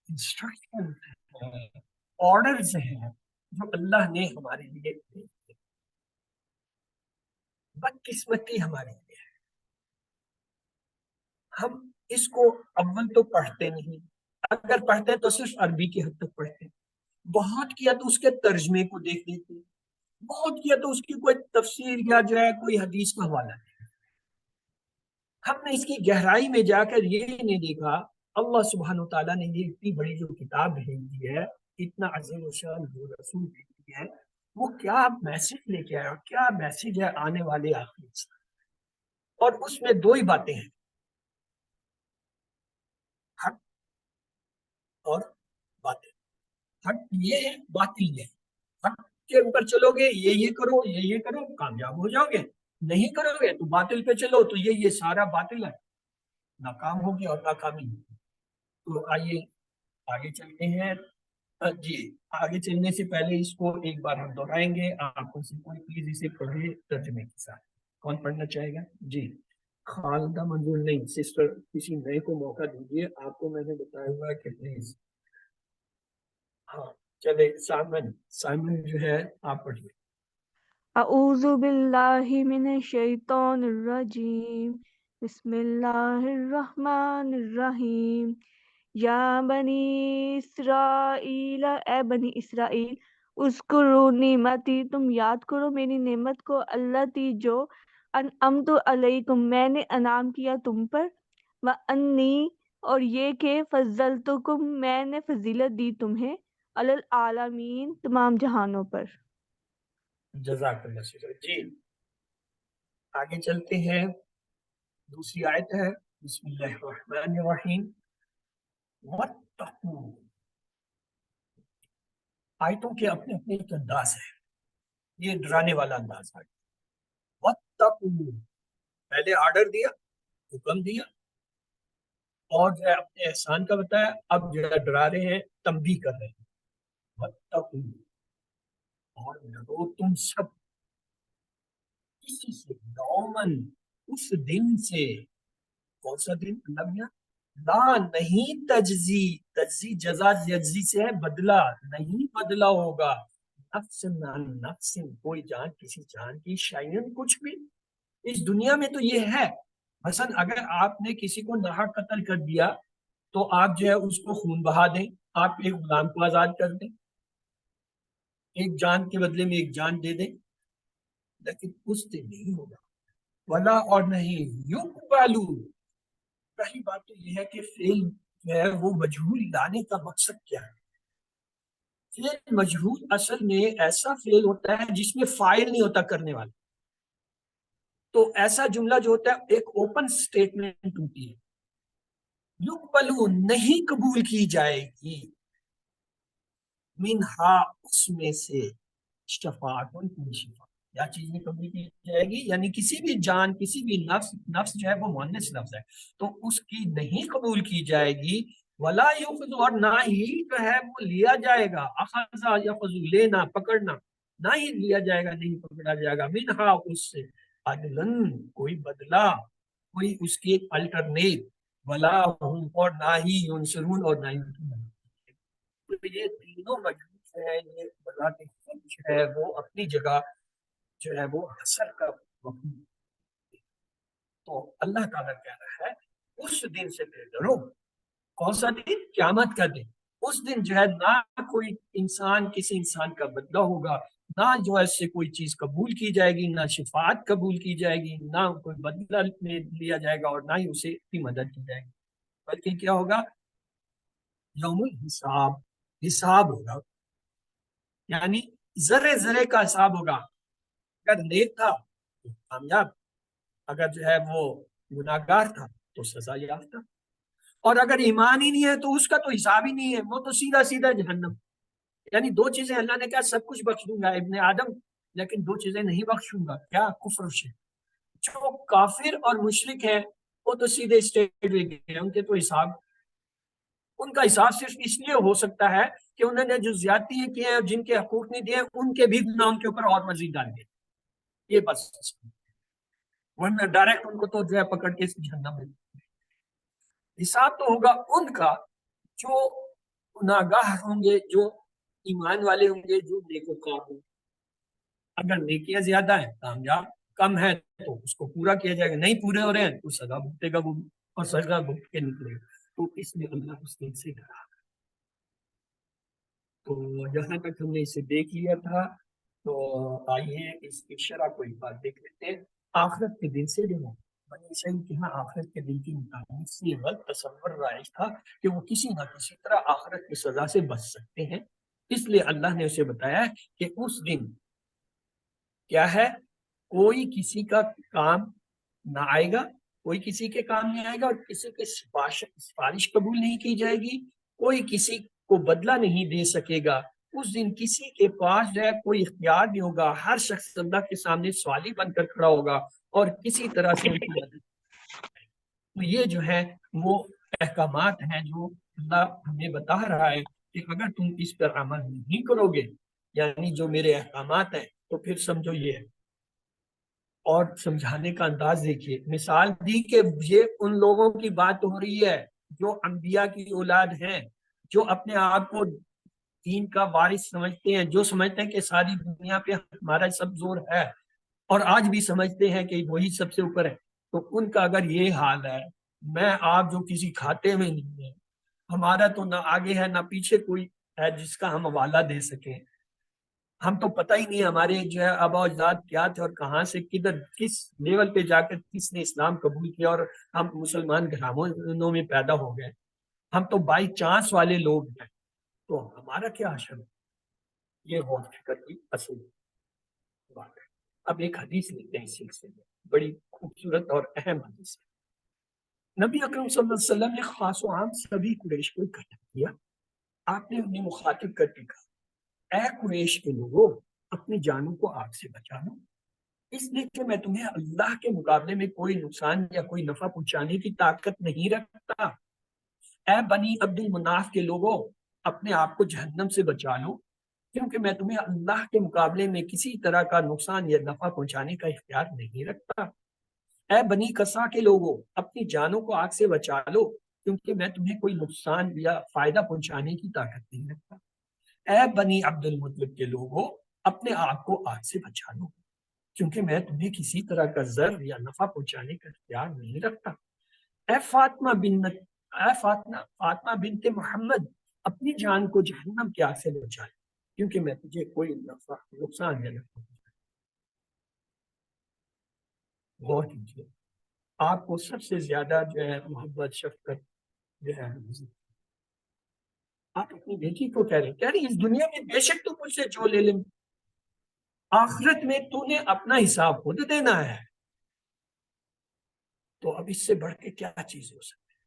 انسٹرکشن ہے، آرڈرز ہیں جو اللہ نے ہمارے لیے دیے. بدقسمتی ہمارے لیے ہے، ہم اس کو اول تو پڑھتے نہیں، اگر پڑھتے ہیں تو صرف عربی کی حد تک پڑھتے ہیں. بہت کیا تو اس کے ترجمے کو دیکھ لیتے ہیں، بہت کیا تو اس کی کوئی تفسیر یا جو ہے کوئی حدیث کا حوالہ ہے. ہم نے اس کی گہرائی میں جا کر یہ نہیں دیکھا اللہ سبحانہ وتعالیٰ نے یہ اتنی بڑی جو کتاب بھیج دی ہے، اتنا عظیم الشان جو رسول بھیج دی ہے، وہ کیا میسج لے کے آیا، کیا میسج ہے آنے والے آخری سے. اور اس میں دو ہی باتیں ہیں، حق اور باطل. حق یہ ہے، باطل یہ ہے. حق کے اوپر چلو گے یہ کرو، یہ کرو، کامیاب ہو جاؤ گے. نہیں کرو گے تو باطل پہ چلو تو یہ سارا باطل ہے، ناکام ہوگی اور ناکامی ہوگی. تو آئیے آگے چلتے ہیں. جی آگے چلنے سے پہلے اس کو ایک بار ہم دہرائیں گے. آپ کو سے کوئی پلیز اسے پڑھے ترجمے کے ساتھ. کون پڑھنا چاہے گا؟ جی خالدہ منظور نہیں، سسٹر کسی نئے کو موقع دیجیے. آپ کو میں نے بتایا ہوا کہ پلیز. ہاں چلے سائمن جو ہے آپ پڑھیے. اعوذ باللہ من الشیطان الرجیم، بسم اللہ الرحمن الرحیم. یا بنی اسرائیل، اے بنی اسرائیل، اذکروا نعمتی، تم یاد کرو میری نعمت کو، اللہ تی جو انعمت علیکم، میں نے انعام کیا تم پر، وانی، اور یہ کہ فضلتکم، میں نے فضیلت دی تمہیں، علی العالمین، تمام جہانوں پر۔ جزاک اللہ خیر۔ جی آگے چلتے ہیں، دوسری آیت ہے، بسم اللہ الرحمن الرحیم۔ واتقوا، آیتوں کے اپنے اپنے ایک انداز ہے، یہ ڈرانے والا انداز ہے۔ واتقوا، پہلے آرڈر دیا، حکم دیا، اور جو ہے اپنے احسان کا بتایا، اب جو ہے ڈرا رہے ہیں، تنبیہ کر رہے ہیں۔ واتقوا، اور ڈرو تم سب کسی سے، یومن، اس دن سے، کون سا دن؟ اللہ میاں، لا نہیں تجزی، تجزی جزا یجزی سے ہے بدلہ، نہیں بدلہ ہوگا، نفس عن نفس، کوئی جان کسی جان کی، شیئن، کچھ بھی اس دنیا میں تو یہ ہے۔ مثلا اگر آپ نے کسی کو ناحق قتل کر دیا تو آپ جو ہے اس کو خون بہا دیں، آپ ایک غلام کو آزاد کر دیں، ایک جان کے بدلے میں ایک جان دے دیں، لیکن اس سے نہیں ہوگا۔ ولا، اور نہیں، یقبلو، پہلی بات تو یہ ہے کہ فعل جو ہے وہ مجہول لانے کا مقصد کیا ہے؟ فعل مجہول اصل میں ایسا فعل ہوتا ہے جس میں فاعل نہیں ہوتا کرنے والا، تو ایسا جملہ جو ہوتا ہے ایک اوپن سٹیٹمنٹ ہوتی ہے، یقبلو، نہیں قبول کی جائے گی، منہا، اس میں سے، شفاعت، کوئی شفاعت، کیا چیز میں قبول کی جائے گی؟ یعنی کسی بھی جان، کسی بھی نفس، نفس جو ہے وہ مؤنث لفظ ہے، تو اس کی نہیں قبول کی جائے گی، ولا یؤخذ، اور نہ ہی جو ہے وہ لیا جائے گا، اخذ یأخذ، لینا، پکڑنا، نہ ہی لیا جائے گا، نہیں پکڑا جائے گا، منہا، اس سے، عدلن، کوئی بدلہ، کوئی اس کی الٹرنیٹ، ولا ہم، اور نہ ہی، ینصرون، اور نہ ہی ان کی مدد۔ تو یہ تینوں مجلس ہے، یہ بذات خود جو ہے وہ اپنی جگہ جو ہے وہ حسر کا مفہوم۔ تو اللہ تعالیٰ کہہ رہا ہے اس دن سے ڈرو، کون سا دن؟ قیامت کا دن۔ اس دن جو ہے نہ کوئی انسان کسی انسان کا بدلہ ہوگا، نہ جو ہے اس سے کوئی چیز قبول کی جائے گی، نہ شفاعت قبول کی جائے گی، نہ کوئی بدلہ لیا جائے گا، اور نہ ہی اسے کی مدد کی جائے گی، بلکہ کیا ہوگا؟ یوم الحساب، حساب ہوگا، یعنی ذرے ذرے کا حساب ہوگا۔ اگر نیک تھا تو کامیاب، اگر جو ہے وہ گناہگار تھا تو سزا یافتہ، اور اگر ایمان ہی نہیں ہے تو اس کا تو حساب ہی نہیں ہے، وہ تو سیدھا سیدھا جہنم۔ یعنی دو چیزیں اللہ نے کہا سب کچھ بخش دوں گا ابن آدم، لیکن دو چیزیں نہیں بخشوں گا، کیا؟ کفر و شرک۔ جو کافر اور مشرک ہیں وہ تو سیدھے اسٹیٹ ہوئے گئے، ان کے تو حساب، ان کا حساب صرف اس لیے ہو سکتا ہے کہ انہوں نے جو زیادتی کی ہیں اور جن کے حقوق نہیں دیے ان کے بھی گناہ ان کے اوپر اور مزید ڈال دیے، یہ بس، ورنہ ڈائریکٹ ان کو تو جو ہے پکڑ کے جہنم میں۔ حساب تو ہوگا ان کا جو گناہگار ہوں گے، جو ایمان والے ہوں گے، جو نیکوکار ہوں گے۔ اگر نیکیاں زیادہ ہیں کامیاب، کم ہے تو اس کو پورا کیا جائے گا، نہیں پورے ہو رہے ہیں تو سزا بھگتے گا وہ، اور سزا بھگت کے نکلے گا۔ تو اس میں اللہ اس دن سے ڈرا۔ تو جہاں تک ہم نے اسے دیکھ لیا تھا، تو آئیے اس کی شرح کو ایک بار دیکھ لیتے ہیں۔ آخرت کے دن سے ڈرنا، بنی اسرائیل کے ہاں آخرت کے دن کی مطابق سے غلط تصور رائج تھا کہ وہ کسی نہ کسی طرح آخرت کی سزا سے بچ سکتے ہیں، اس لیے اللہ نے اسے بتایا کہ اس دن کیا ہے، کوئی کسی کا کام نہ آئے گا، کوئی کسی کے کام نہیں آئے گا، اور کسی کے سفارش قبول نہیں کی جائے گی، کوئی کسی کو بدلہ نہیں دے سکے گا۔ اس دن کسی کے پاس جو ہے کوئی اختیار نہیں ہوگا، ہر شخص اللہ کے سامنے سوالی بن کر کھڑا ہوگا اور کسی طرح سے ان کی مدد۔ تو یہ جو ہے وہ احکامات ہیں جو اللہ ہمیں بتا رہا ہے کہ اگر تم اس پر عمل نہیں کرو گے، یعنی جو میرے احکامات ہیں، تو پھر سمجھو یہ ہے۔ اور سمجھانے کا انداز دیکھیے، مثال دی کہ یہ ان لوگوں کی بات ہو رہی ہے جو انبیاء کی اولاد ہیں، جو اپنے آپ کو دین کا وارث سمجھتے ہیں، جو سمجھتے ہیں کہ ساری دنیا پہ ہمارا سب زور ہے، اور آج بھی سمجھتے ہیں کہ وہی سب سے اوپر ہے۔ تو ان کا اگر یہ حال ہے، میں آپ جو کسی کھاتے میں نہیں ہے، ہمارا تو نہ آگے ہے نہ پیچھے کوئی ہے جس کا ہم حوالہ دے سکیں. ہم تو پتہ ہی نہیں ہمارے جو ہے آباء و اجداد کیا تھے اور کہاں سے کدھر کس لیول پہ جا کر کس نے اسلام قبول کیا اور ہم مسلمان گھرانوں میں پیدا ہو گئے. ہم تو بائی چانس والے لوگ ہیں. تو ہمارا کیا حشر ہے؟ یہ غور فکر کی اصل بات ہے. اب ایک حدیث لیتے ہیں اس سلسلے میں، بڑی خوبصورت اور اہم حدیث ہے. نبی اکرم صلی اللہ علیہ وسلم نے خاص و عام سبھی قریش کو اکٹھا کیا. آپ نے انہیں مخاطب کر کے کہا، اے قریش کے لوگوں، اپنی جانوں کو آگ سے بچا لو، اس لیے کہ میں تمہیں اللہ کے مقابلے میں کوئی نقصان یا کوئی نفع پہنچانے کی طاقت نہیں رکھتا. اے بنی عبد المناف کے لوگوں، اپنے آپ کو جہنم سے بچا لو، کیونکہ میں تمہیں اللہ کے مقابلے میں کسی طرح کا نقصان یا نفع پہنچانے کا اختیار نہیں رکھتا. اے بنی قصا کے لوگوں، اپنی جانوں کو آگ سے بچا لو، کیونکہ میں تمہیں کوئی نقصان یا فائدہ پہنچانے کی طاقت نہیں رکھتا. اے بنی عبد المطلب کے لوگوں، اپنے آپ کو آگ سے بچا لو، کیونکہ میں تمہیں کسی طرح کا ضرر یا نفع پہنچانے کا اختیار نہیں رکھتا. اے فاطمہ بنت محمد، اپنی جان کو جہنم کی آگ سے بچا لو، کیونکہ میں تجھے کوئی نقصان یا نفع غور کیجیے. آپ کو سب سے زیادہ جو ہے محبت شفقت جو ہے آپ اپنی بیٹی کو کہہ رہی اس دنیا میں بے شک تو مجھ سے جو لے لیں، آخرت میں تو نے اپنا حساب خود دینا ہے. تو اب اس سے بڑھ کے کیا چیز ہو سکتی ہے؟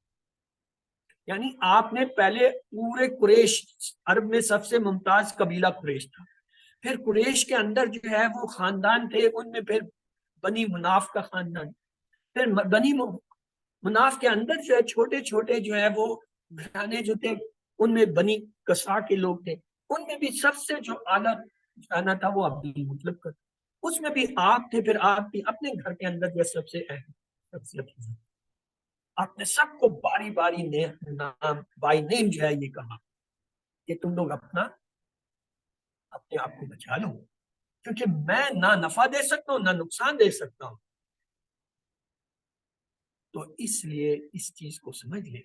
یعنی آپ نے پہلے پورے قریش، عرب میں سب سے ممتاز قبیلہ قریش تھا، پھر قریش کے اندر جو ہے وہ خاندان تھے، ان میں پھر بنی مناف کا خاندان، پھر بنی مناف کے اندر جو ہے چھوٹے چھوٹے جو ہے وہ گھرانے جو تھے، ان میں بنی قصا کے لوگ تھے، ان میں بھی سب سے جو اعلیٰ گھرانہ تھا وہ عبد المطلب کا تھا، اس میں بھی آپ تھے. پھر آپ بھی اپنے گھر کے اندر جو سب سے اہم آپ نے سب کو باری باری نام بائی نیم جو ہے یہ کہا کہ تم لوگ اپنے آپ کو بچا لو، کیونکہ میں نہ نفع دے سکتا ہوں نہ نقصان دے سکتا ہوں. تو اس لیے اس چیز کو سمجھ لیں،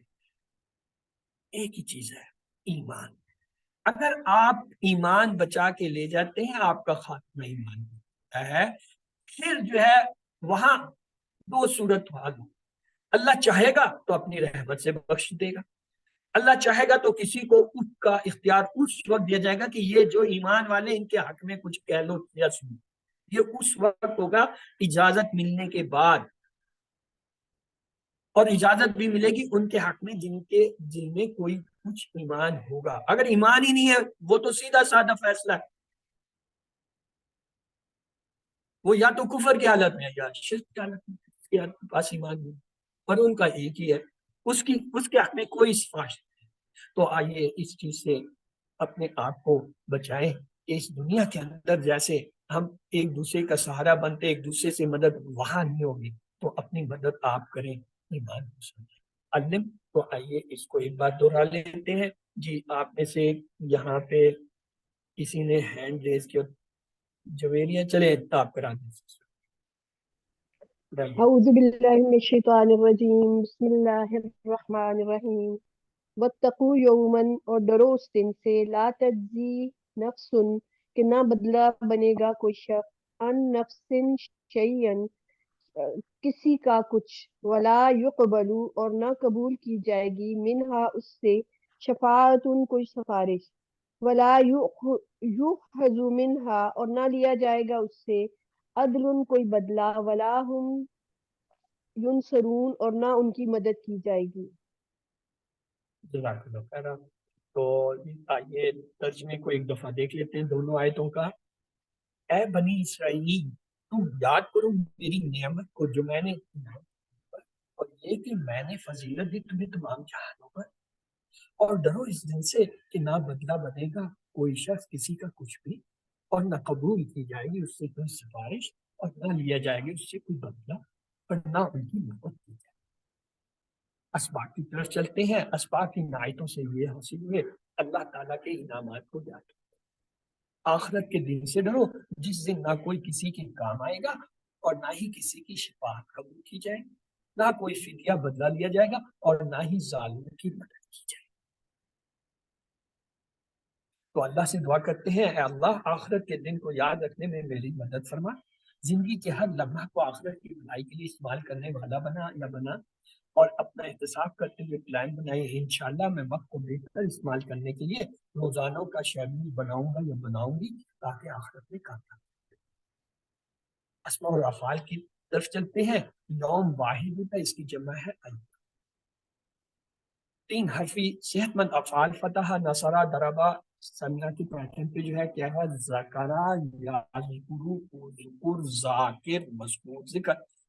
ایک ہی چیز ہے ایمان. اگر آپ ایمان بچا کے لے جاتے ہیں، آپ کا خاتمہ ایمان ہوتا ہے. پھر جو ہے وہاں دو صورت حال ہو، اللہ چاہے گا تو اپنی رحمت سے بخش دے گا، اللہ چاہے گا تو کسی کو اس کا اختیار اس وقت دیا جائے گا کہ یہ جو ایمان والے ان کے حق میں کچھ کہہ لو یا سنو. یہ اس وقت ہوگا اجازت ملنے کے بعد، اور اجازت بھی ملے گی ان کے حق میں جن کے دل میں کوئی کچھ ایمان ہوگا. اگر ایمان ہی نہیں ہے وہ تو سیدھا سادہ فیصلہ ہے، وہ یا تو کفر کی حالت میں یا شرک کی حالت میں، اس کے پاس ایمان نہیں، اور ان کا ایک ہی ہے، اس کے حق میں کوئی سفارش نہیں. تو آئیے اس چیز سے اپنے آپ کو بچائیں کہ اس دنیا کے اندر جیسے ہم ایک دوسرے کا سہارا بنتے، ایک دوسرے سے مدد وہاں نہیں ہوگی، تو اپنی مدد آپ کریں ایمان کو سمجھیں. علم تو آئیے اس کو ایک بار دوہرا لیتے ہیں. جی آپ میں سے یہاں پہ کسی نے ہینڈ ریز کیا، جویریہ چلے آپ کرا دیں. اعوذ باللہ من الشیطان الرجیم، بسم اللہ الرحمن الرحیم. واتقوا یوما، اور ڈرو اس دن سے، لا تجزی نفس، کہ نہ بدلہ بنے گا کوئی شخص، عن نفس شیئا، کسی کا کچھ، ولا یقبل، اور نہ قبول کی جائے گی، منہا اس سے، شفاعت کوئی سفارش، ولا یؤخذ منہا، اور نہ لیا جائے گا اس سے، عدل کوئی بدلہ، ولا ہم ینصرون، اور نہ ان کی مدد کی جائے گی. جزاک اللہ خیر. تو آئیے ترجمے کو ایک دفعہ دیکھ لیتے ہیں دونوں آیتوں کا. اے بنی اسرائیل، تم یاد کرو میری نعمت کو جو میں نے، اور یہ کہ میں نے فضیلت دی تمہیں تمام جہانوں پر، اور ڈرو اس دن سے کہ نہ بدلہ بنے گا کوئی شخص کسی کا کچھ بھی، اور نہ قبول کی جائے گی اس سے کوئی سفارش، اور نہ لیا جائے گی اس سے کوئی بدلہ، اور نہ ان کی مدد کی جائے. اسباق کی طرف چلتے ہیں. اسباق کی آیتوں سے یہ حاصل ہوئے اللہ تعالیٰ کے انعامات کو یاد کرو. آخرت کے دن سے ڈرو جس دن نہ کوئی کسی کے کام آئے گا، اور نہ ہی کسی کی شفاعت قبول کی جائے گی، نہ کوئی فدیہ بدلہ لیا جائے گا، اور نہ ہی ظالم کی مدد کی جائے گی. تو اللہ سے دعا کرتے ہیں اے اللہ آخرت کے دن کو یاد رکھنے میں میری مدد فرما، زندگی کے ہر لمحہ کو آخرت کی بھلائی کے لیے استعمال کرنے والا بنا اور اپنا احتساب کرتے ہوئے پلان بنائے انشاءاللہ میں وقت کو بہتر استعمال کرنے کے لیے روزانوں کا شیڈول بناؤں گا یا بناؤں گی تاکہ آخرت میں کامیاب۔ اسماء اور افعال کی طرف چلتے ہیں۔ یوم واحد ہوتا ہے، اس کی جمع ہے ایام۔ 3 حرفی صحت مند افعال فتح، نصرہ، ضربہ، سمیہ کی پیٹرن پہ جو ہے کیا ہے ذکرہ، یذکرو، اذکر، ذاکر، مذکور۔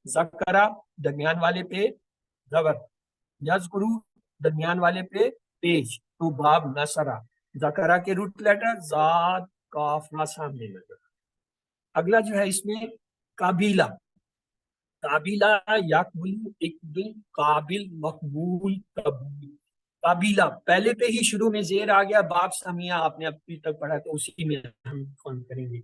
ذکرہ درمیان والے پہ زبر، یذکرو درمیان والے پہ پیش، تو باب نصرہ۔ ذکرہ کے روٹ لیٹر زاد، کاف، را سامنے لگا۔ اگلا جو ہے اس میں قابیلہ، قابیلہ یقبل، اقبل، قابل، مقبول، قبول۔ قابیلہ پہلے پہ ہی شروع میں زیر آ گیا، باب سمیہ آپ نے ابھی تک پڑھا تو اسی میں ہم فون کریں گے۔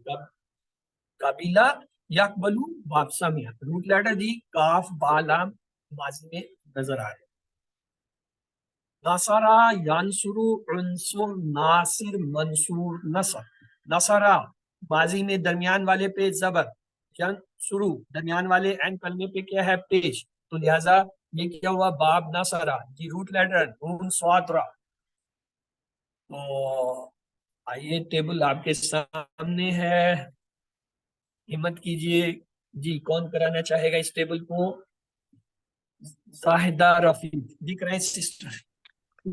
قابیلہ یقبل، باب سمیہ، روٹ لیٹر دی کاف، با، لام ماضی میں نظر آ رہے۔ نصرہ ینصرو، عنصر، ناصر، منصور، نصر۔ نصرہ ماضی میں درمیان والے پہ زبر، ینصرو درمیان والے عین کلمے پہ کیا ہے پیش، تو لہذا یہ کیا ہوا باب نصرہ جی، روٹ لیٹر نون صاد را۔ تو آئیے ٹیبل آپ کے سامنے ہے، ہمت کیجئے جی، کون کرانا چاہے گا اس ٹیبل کو؟ زاہدہ رفیع دکھ رہے ہیں سسٹر؟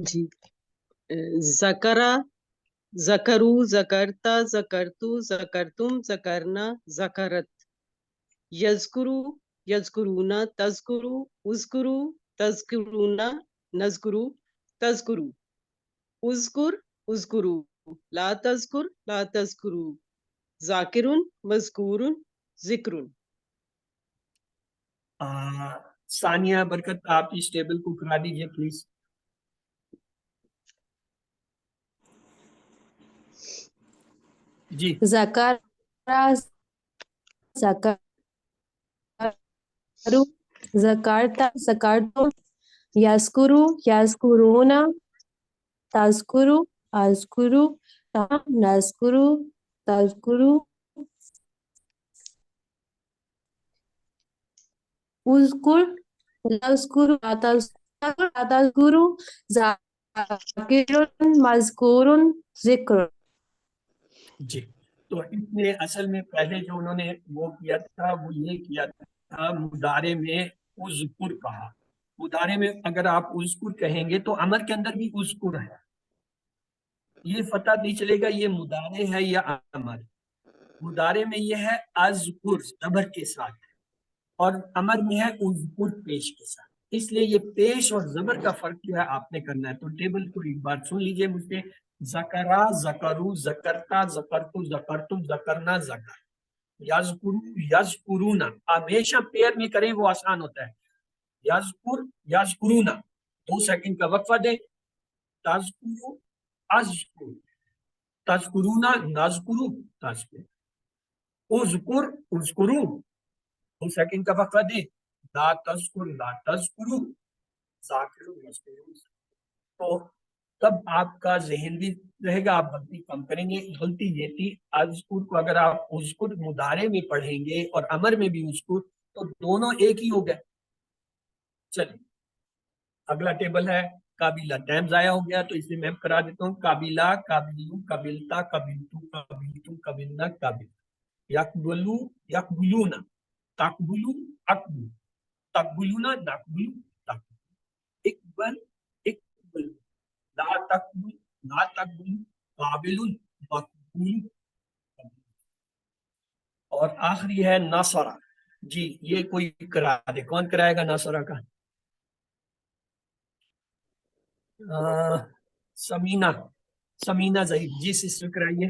جی ذکرہ، ذکرو، ذکرتا، ذکرتو، ذکرتم، ذکرنا، ذکرت۔ یذکرو، یذکرون، تذکرو، اذکرو، تذکرون، نذکرو، تذکرو۔ اذکر، اذکرو، لا تذکر، لا تذکرو۔ ذاکرن، مذکورن، ذکرن۔ ثانیہ برکت آپ اس ٹیبل کو کرا دیجئے پلیز۔ جی ذکر، ذکرو، ذکرتا، ذکرتم، یذکرو، یذکرون، تذکرو، اذکرو، نذکرو، تذکرو، اذکر، تذکرو، لا تذکرو، ذاکرن، مذکورن، ذکر۔ جی، تو اس نے اصل میں پہلے جو انہوں نے وہ کیا تھا وہ یہ کیا تھا، مضارع میں اذکر کہا۔ مضارع میں اگر آپ اذکر کہیں گے تو امر کے اندر بھی اذکر ہے، یہ پتہ نہیں چلے گا یہ مضارع ہے یا امر۔ مضارع میں یہ ہے اذکر زبر کے ساتھ اور امر میں ہے اذکر پیش کے ساتھ، اس لیے یہ پیش اور زبر کا فرق جو ہے آپ نے کرنا ہے۔ تو ٹیبل کو ایک بار سن لیجئے مجھ سے، ذکرہ، ذکرو، ذکرتا، ذکرتو، ذکرتم، ذکرنا، ذکر۔ یذکرو، یذکرون، ہمیشہ پیر میں کریں وہ آسان ہوتا ہے۔ یذکر، یذکرون، 2 سیکنڈ کا وقفہ دیں۔ تذکرو، اذکر، تذکرون، نذکرو، تذکر۔ اذکر، اذکرو، 2 سیکنڈ کا وقفہ دیں۔ لا تذکر، لا تذکرو، ذاکر، مذکور۔ تو تب آپ کا ذہن بھی رہے گا، آپ غلطی کم کریں گے۔ غلطی یہ تھی اذکر کو اگر آپ اذکر مضارع میں پڑھیں گے اور امر میں بھی اذکر تو دونوں ایک ہی ہو گئے۔ چلیے اگلا ٹیبل ہے قابلہ، ٹائم ضائع ہو گیا تو اسے میں کرا دیتا ہوں۔ قابلہ، قابلو، قابلتا، قابلتو، قابلتم، قابلنا، قابل۔ یقبلو، یقبلون، تقبلو، اقبل، تقبلون، نقبل، تقبل۔ اقبل، اقبل، لا تقبل، لا تقبل، قابل، مقبول۔ اور آخری ہے ناصرہ، جی یہ کوئی کرا دے، کون کرائے گا ناصرہ کا؟ سمینہ، سمینہ ظہیر، جی سسٹر کرائیے۔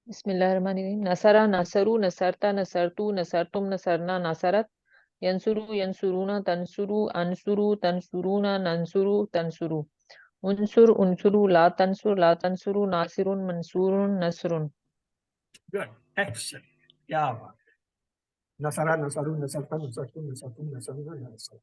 بسم اللہ الرحمن الرحیم۔ نصرہ، نصرو، نصرتا، نصرتو، نصرتم، نصرنا، نصرت۔ ینصرو، ینصرون، تنصرو، انصرو، تنصرون، ننصرو، تنصرو۔ انصر، انصرو، لا تنصر، لا تنصرو، ناصر، منصور، نصر۔ گڈ، ایکسلنٹ، کیا بات ہے۔ نصرہ، نصرو، نصرتا، نصرتم، نصرتم، نصرنا، نصرت۔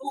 2,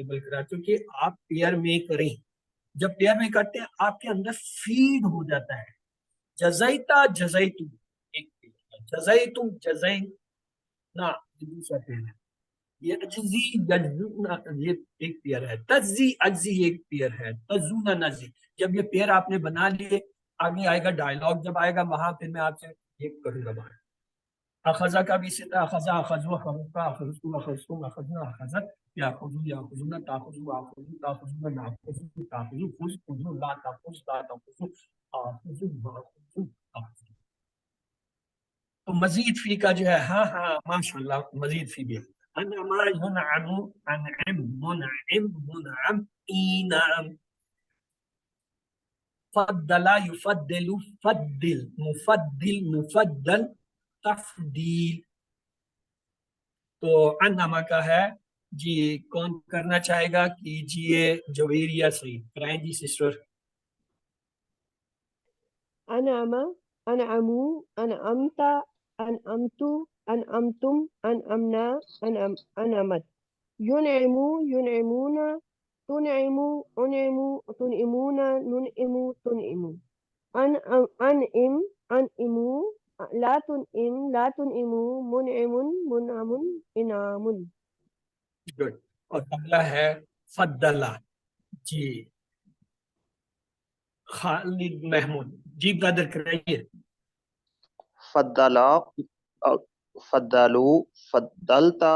سوٹیبل کرا, کیونکہ آپ پیئر میں کریں, جب پیئر میں کرتے ہیں آپ کے اندر فیڈ ہو جاتا ہے. جزیتا جزیتو ایک پیئر ہے, جزیتم جزینا دوسرا پیئر ہے, یجزی یجزونا یہ ایک پیئر ہے, تجزی اجزی ایک پیئر ہے, تجزونا نجزی. جب یہ پیئر آپ نے بنا لیے, آگے آئے گا ڈائلوگ, جب آئے گا وہاں پھر میں آپ سے یہ کروں گا باہر. اخذا کا بھی ستا, اخذا اخذو اخذا اخذتو اخذتم اخذنا اخذت, یاخذو یاخذون تاخذو آخذو تاخذون ناخذو تاخذو خذ خذو لا تاخذ لا تاخذو آخذو باخذو آخذو. تو مزید فی کا جو ہے, ہاں ہاں ماشاءاللہ مزید فی بھی ہے. انما ینعم انعم منعم منعم اینعم. فضل یفضل فضل مفضل مفضل تفضیل. تو انما کا ہے جی, کون کرنا چاہے گا کیجئے, جویر یا سعید کرائیں جی سسٹر. انعم انعمو انعمت انعمتو انعمتم انعمنا انعمت. ينعمو ينعمون تنعمو انعمو تنعمون ننعمو تنعمو. انعم انعمو لا تنعم لا تنعمو منعم منعم انعام. گڈ. اور اگلا ہے فضلہ جی, خالد محمود جی برادر کرائیے. فضلا فضلوا فضلتا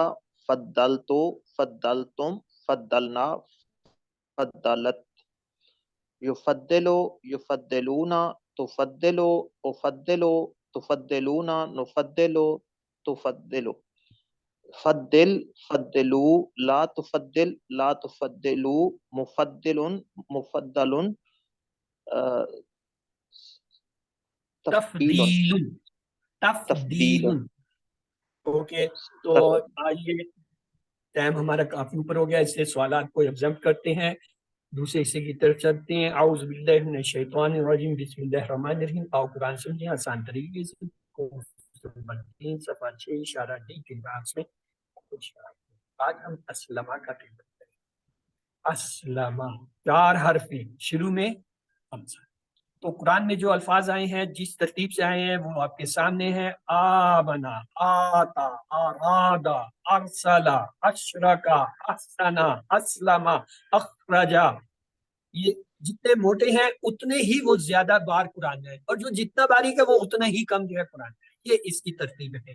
فضلتو فضلتم فضلنا فضلت. یفضلو یفضلونا تفضلو افضلو تفضلونا نفضلو تفضلو. فضل فضلو لا تفضل لا تفضلو مفضل مفضل تفضیل تفضیل. اوکے, تو آئیے ٹائم ہمارا کافی اوپر ہو گیا, اس لیے سوالات کو ایگزامپٹ کرتے ہیں, دوسرے حصے کی طرف چلتے ہیں. اعوذ باللہ من الشیطان الرجیم, بسم اللہ الرحمن الرحیم. آؤ قرآن سمجھیں آسان طریقے سے. صفحہ 6 اشارہ ڈی کے باکس میں. آج ہم اسلمہ کا ٹیبل کریں. اسلمہ 4 حرف ہیں, شروع میں حمزہ. تو قرآن میں جو الفاظ آئے ہیں جس ترتیب سے آئے ہیں وہ آپ کے سامنے ہیں. آمنا, آتا, آرادا, ارسلا, اشرکا, احسنا, اسلما, اخرجا. یہ جتنے موٹے ہیں اتنے ہی وہ زیادہ بار قرآن میں ہے, اور جو جتنا باریک ہے وہ اتنا ہی کم جو ہے قرآن میں. یہ اس کی ترتیب ہے.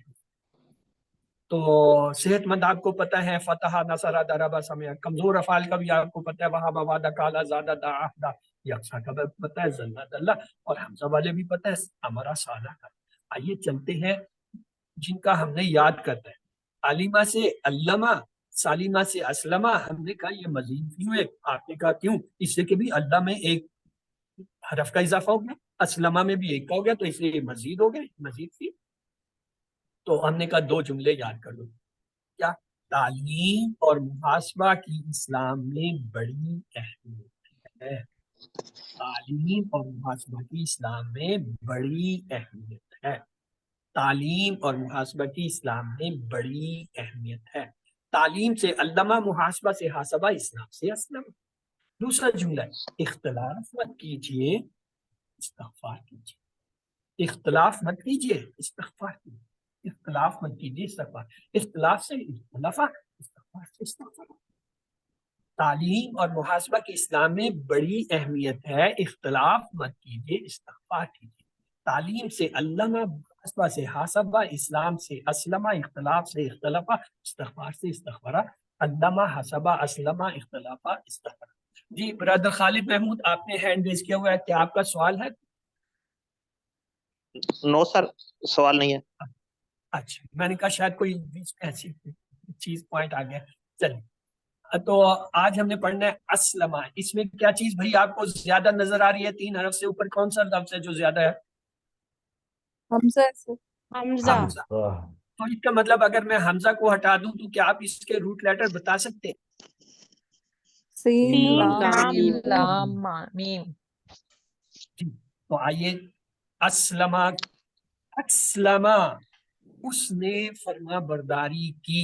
تو صحت مند آپ کو پتہ ہے, فتح, نصر, ضرب, سمع. کمزور افعال کا بھی آپ کو پتہ ہے, وہاں وعدہ, کالا, زادہ, دعا, یکساں کا بھی پتہ ہے, زلہ, اللہ, اور حمزہ والے بھی پتہ ہے, امرا, سالہ کا. آئیے چلتے ہیں جن کا ہم نے یاد کرنا ہے. علیمہ سے علمہ, سالمہ سے اسلمہ. ہم نے کہا یہ مزید کیوں ہے, آپ نے کہا کیوں, اس سے کہ بھی اللہ میں ایک حرف کا اضافہ ہو گیا, اسلمہ میں بھی ایک کا ہو گیا, تو اس لیے یہ مزید ہو گئے, مزید تھی. تو ہم نے کہا 2 جملے یاد کر لو. کیا؟ تعلیم اور محاسبہ کی اسلام میں بڑی اہمیت ہے. تعلیم اور محاسبہ کی اسلام میں بڑی اہمیت ہے. تعلیم اور محاسبہ کی اسلام میں بڑی اہمیت ہے. تعلیم سے علمہ, محاسبہ سے حاسبہ, اسلام سے اسلم. دوسرا جملہ, اختلاف مت کیجیے استغفار کیجیے. اختلاف مت کیجیے استغفار کیجیے. اختلاف مت کیجیے استغفار. اختلاف سے اختلاف, استغفار سے استغفار. تعلیم اور محاسبہ کی اسلام میں بڑی اہمیت ہے. اختلاف مت کیجیے استغفار کیجیے. تعلیم سے علمہ, محاسبہ سے حاسبہ, اسلام سے اسلمہ, اختلاف سے اختلافہ, استغفار سے استغفرہ. علمہ, حسبہ, اسلمہ, اختلافہ, استغفرہ. جی برادر خالد محمود, آپ نے ہینڈ ریز کیا ہوا ہے, کیا آپ کا سوال ہے؟ نو سر, سوال نہیں ہے. اچھا, میں نے کہا شاید کوئی بیچ میں ایسی چیز پوائنٹ آ گیا. چلیے, تو آج ہم نے پڑھنا ہے اسلمہ. اس میں کیا چیز بھائی آپ کو زیادہ نظر آ رہی ہے؟ 3 حرف سے اوپر کون سا لفظ ہے جو زیادہ ہے؟ حمزہ. حمزہ. تو اس کا مطلب اگر میں حمزہ کو ہٹا دوں تو کیا آپ اس کے روٹ لیٹر بتا سکتے ہیں؟ سین لام میم. تو آئیے, اسلمہ, اسلمہ, اس نے فرما برداری کی.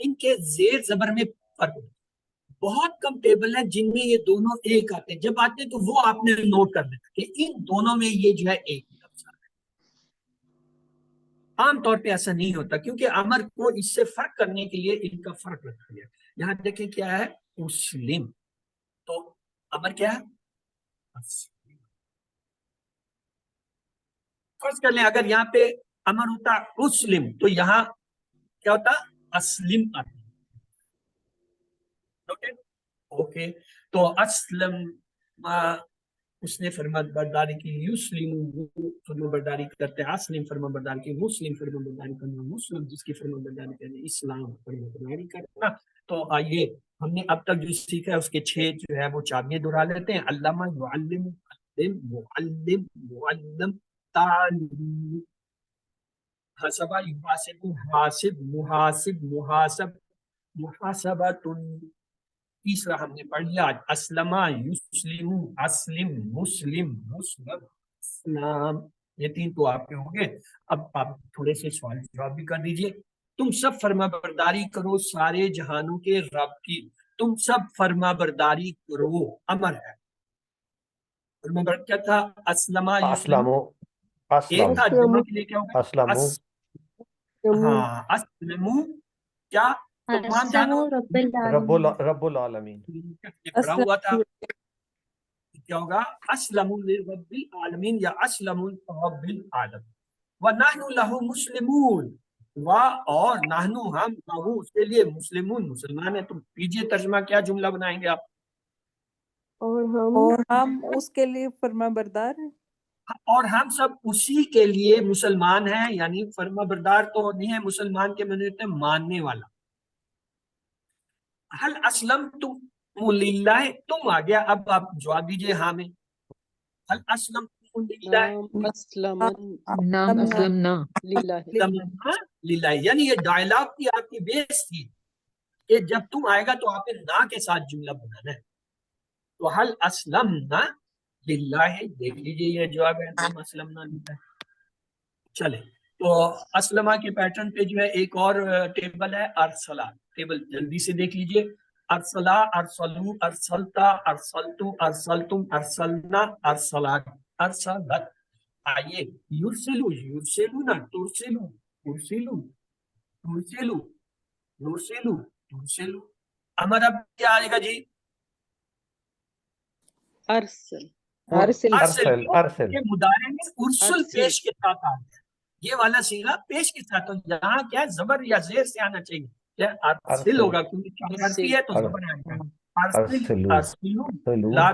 ان کے زیر زبر میں فرق ہوتا ہے. بہت کم ٹیبل ہیں جن میں یہ دونوں ایک آتے ہیں. جب آتے ہیں تو وہ آپ نے نوٹ کر لینا کہ ان دونوں میں یہ جو ہے ایک لفظ آتا ہے. عام طور پہ ایسا نہیں ہوتا کیونکہ امر کو اس سے فرق کرنے کے لیے ان کا فرق رکھا گیا. یہاں دیکھیں کیا ہے مسلم, تو امر کیا ہے اسلم. فرض کر لیں اگر یہاں پہ امر ہوتا اسلم تو یہاں کیا ہوتا اسلم آتا. اوکے, تو اسلم اس نے فرما برداری کی, یسلم فرما برداری کرتے ہیں, اسلم فرما برداری کی, مسلم فرما برداری کرنا, مسلم جس کی فرما برداری کرنا, اسلام فرما برداری کرنا. تو آئیے ہم نے اب تک جو سیکھا ہے اس کے 6 جو ہے وہ چابیاں دہرا لیتے ہیں. علامہ, معلم, معلم, معلم, تعلیم, حسبہ, یحاسب, حاسب, محاسب, محاسب, محاسبۃ. تیسرا ہم نے پڑھ لیا اسلمہ, یسلم, اسلم, مسلم, مسلم, اسلام. یہ 3 تو آپ کے ہوں گے. اب آپ تھوڑے سے سوال جواب بھی کر دیجئے. تم سب فرما برداری کرو سارے جہانوں کے رب کی. تم سب فرما برداری کرو امر ہے. فرما برداری کیا تھا؟ اسلمہ, یسلم. ایک تھا جمع کے لیے کیا ہوگا؟ ہاں اسلمو. کیا تمام جانو رب العالمین. پڑھا ہوا تھا کیا ہوگا؟ اسلم لرب العالمین یا اسلم لرب العالمین. وَنَحْنُ لَهُ مُسْلِمُونَ, اور نحنو ہم لہو اس کے لیے مسلمون مسلمان ہیں. تم کیجئے ترجمہ, کیا جملہ بنائیں گے آپ؟ اور ہم اس کے لیے فرما بردار ہیں. اور ہم سب اسی کے لیے مسلمان ہیں, یعنی فرما بردار تو نہیں ہے, مسلمان کے معنی ہوتے ہیں ماننے والا. حل اسلم تم للہ, تم آ گیا, اب آپ جواب دیجئے ہاں میں. حل اسلم تم للہ, نام اسلمنا للہ, یعنی یہ ڈائلاگ کی آپ کی بیس تھی کہ جب تم آئے گا تو آپ نے نا کے ساتھ جملہ بنانا ہے. تو حل اسلمنا للہ, دیکھ لیجئے یہ جواب ہے, ہم اسلمنا للہ. چلے تو اسلمہ کے پیٹرن پہ جو ہے ایک اور ٹیبل ہے ارسلہ. ٹیبل جلدی سے دیکھ لیجئے. ارسلہ, ارسلو, ارسلتا, ارسلتو, ارسلتم, ارسلنا, ارسلات, ارسلت. آئیے یرسلو, یرسلونا, ترسلو, ترسلو, ترسلو, یرسلو, ترسلو. امر اب کیا آئے گا جی؟ ارسل. ارسل. یہ مضارع میں ارسل پیش کے ساتھ آ گیا. یہ والا صیغہ پیش کے ساتھ, یہاں کیا ہے زبر یا زیر سے آنا چاہیے. کیا ارسل ہوگا کیونکہ چار حرفی ہے تو زبر آئے گا. ارسل, ارسلو, لا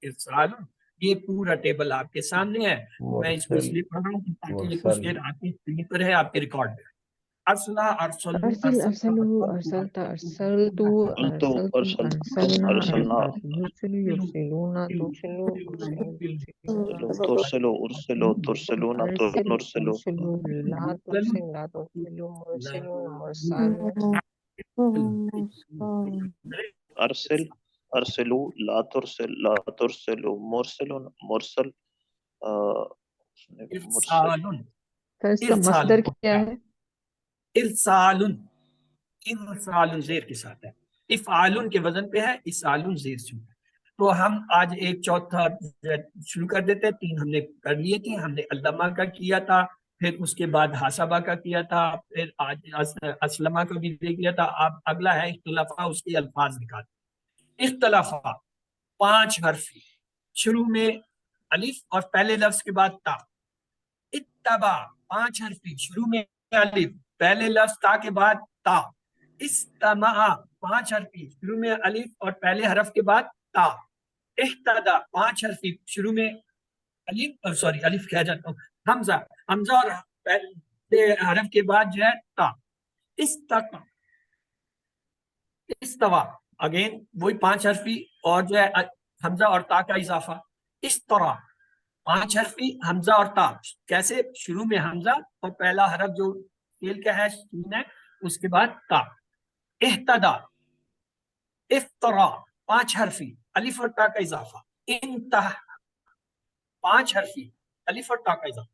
ارسال. یہ پورا ٹیبل آپ کے سامنے ہے. میں اس کو اس لیے پڑھ رہا ہوں تاکہ یہ کچھ دیر آپ کی اسکرین پر ہے, آپ کے ریکارڈ میں. ارسلہ, ارسلو, ارسل, ارسلو, ارسلتا, ارسلتو, ارسلتم, ارسلنا, یرسلو, یرسلونا, ترسلو, ترسلو, ارسلو, ترسلون, نرسلو. ترسلو, لا ترسل, لا ترسلو, مرسلون, مرسالون. ارسل, ارسلو, لا ترسل, لا ترسلو, مرسلون, مرسل, ارسالن. تو اس کا مصدر کیا ہے؟ ارسالن, ارسالن زیر کے ساتھ ہے. افعالن کے وزن پہ ہے, اسالن زیر سے. تو ہم آج ایک چوتھا شروع کر دیتے ہیں. 3 ہم نے کر لیے تھے. ہم نے علامہ کا کیا تھا, پھر اس کے بعد حاسبہ کا کیا تھا, پھر آج اسلمہ کا بھی دیکھ لیا تھا. اب اگلا ہے اختلافہ, اس کے الفاظ نکالتے. اختلافہ 5 حرفی, شروع میں الف اور پہلے لفظ کے بعد تا. اتبع 5 حرفی, شروع میں الف, پہلے لفظ تا کے بعد تا. استمع 5 حرفی, شروع میں الف اور پہلے حرف کے بعد تا. اہتدى 5 حرفی, شروع میں الف, الف کہہ جاتا ہوں, حمزہ, حمزہ اور پہلے حرف کے بعد جو ہے تا. استقى, استوا, اگین وہی 5 حرفی اور جو ہے حمزہ اور تا کا اضافہ. استرا 5 حرفی, حمزہ اور تا. کیسے؟ شروع میں حمزہ اور پہلا حرف جو فعل کا ہے سین ہے, اس کے بعد تا. اہتدى, افترا 5 حرفی, الف اور تا کا اضافہ. انتہا 5 حرفی, الف اور تا کا اضافہ.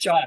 4।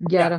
11।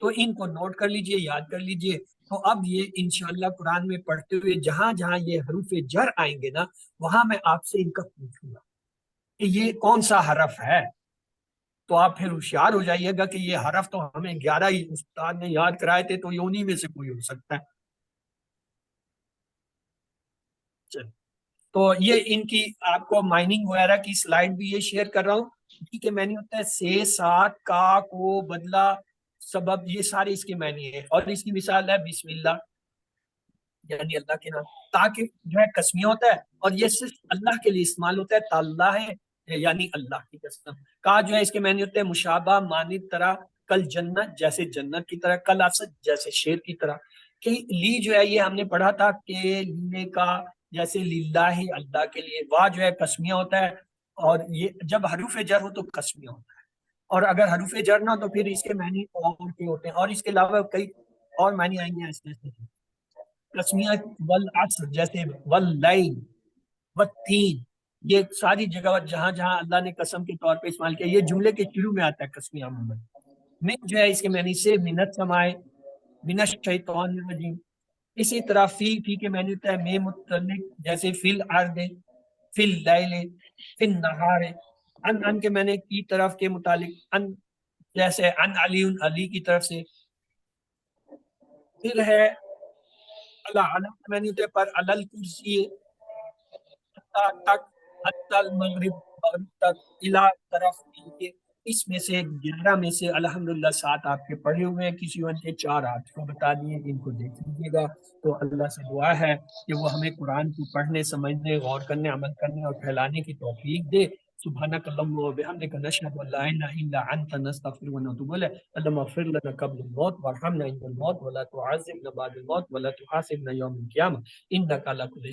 تو ان کو نوٹ کر لیجئے، یاد کر لیجئے. تو اب یہ انشاءاللہ قرآن میں پڑھتے ہوئے جہاں جہاں یہ حروف جر آئیں گے نا، وہاں میں آپ سے ان کا پوچھوں گا کہ یہ کون سا حرف ہے. تو آپ پھر ہوشیار ہو جائیے گا کہ یہ حرف تو ہمیں 11 ہی استاد نے یاد کرائے تھے، تو یہ انہی میں سے کوئی ہو سکتا ہے. تو یہ ان کی آپ کو مائننگ وغیرہ کی سلائیڈ بھی یہ شیئر کر رہا ہوں. ٹھیک ہے، معنی ہوتا ہے سے، ساتھ، کا، کو، بدلہ، سبب، یہ سارے اس کے معنی ہے. اور اس کی مثال ہے بسم اللہ، یعنی اللہ کے نام. تاکہ جو ہے قسمیہ ہوتا ہے اور یہ صرف اللہ کے لیے استعمال ہوتا ہے. تاللہ ہے یعنی اللہ کی قسم. کا جو ہے اس کے معنی ہوتے ہیں مشابہ، مانند، طرح. کل جنت جیسے جنت کی طرح. کل اسد جیسے شیر کی طرح. کہ لی جو ہے یہ ہم نے پڑھا تھا کہ لینے کا جیسے للہ اللہ کے لیے. واہ جو ہے قسمیہ ہوتا ہے، اور یہ جب حروف جر ہو تو قسمیہ ہوتا ہے. اور اگر حروف جر نہ ہو تو پھر اس کے معنی اور کے ہوتے ہیں. اور اس کے علاوہ کئی اور معنی آئیں گے ایسے ایسے. قسمیہ والعصر جیسے واللیل والتین، یہ ساری جگہ جہاں جہاں اللہ نے قسم کے طور پہ استعمال کیا، یہ جملے کے شروع میں آتا ہے قسمیہ عموماً. من جو ہے اس کے معنی سے من السماء، من الشیطان الرجیم. اسی طرح فی کے معنی ہوتا ہے میں متعلق، جیسے فی الارض، فی اللیل، فی النہار. ان کے معنی کی طرف کے متعلق، ان جیسے ان علی، علی کی طرف سے. پھر ہے علم کے معنی ہوتے ہیں پر، علل کرسی، تک، حتی المغرب، مغرب تک، الہ طرف. اس میں سے 11 میں سے الحمدللہ 7 آپ کے پڑھے ہوئے ہیں. کسی ون کے 4 آپ کو بتا دیے، ان کو دیکھ لیجیے گا. تو اللہ سے دعا ہے کہ وہ ہمیں قرآن کو پڑھنے، سمجھنے، غور کرنے، عمل کرنے اور پھیلانے کی توفیق دے. سبحانک اللہم و بحمدک، نشہد ان لا الہ الا انت، نستغفرک و نتوب الیک. اللہم اغفر لنا قبل الموت وارحمنا عند الموت ولا تعذبنا بعد الموت ولا تحاسبنا یوم القیامہ انک علی کل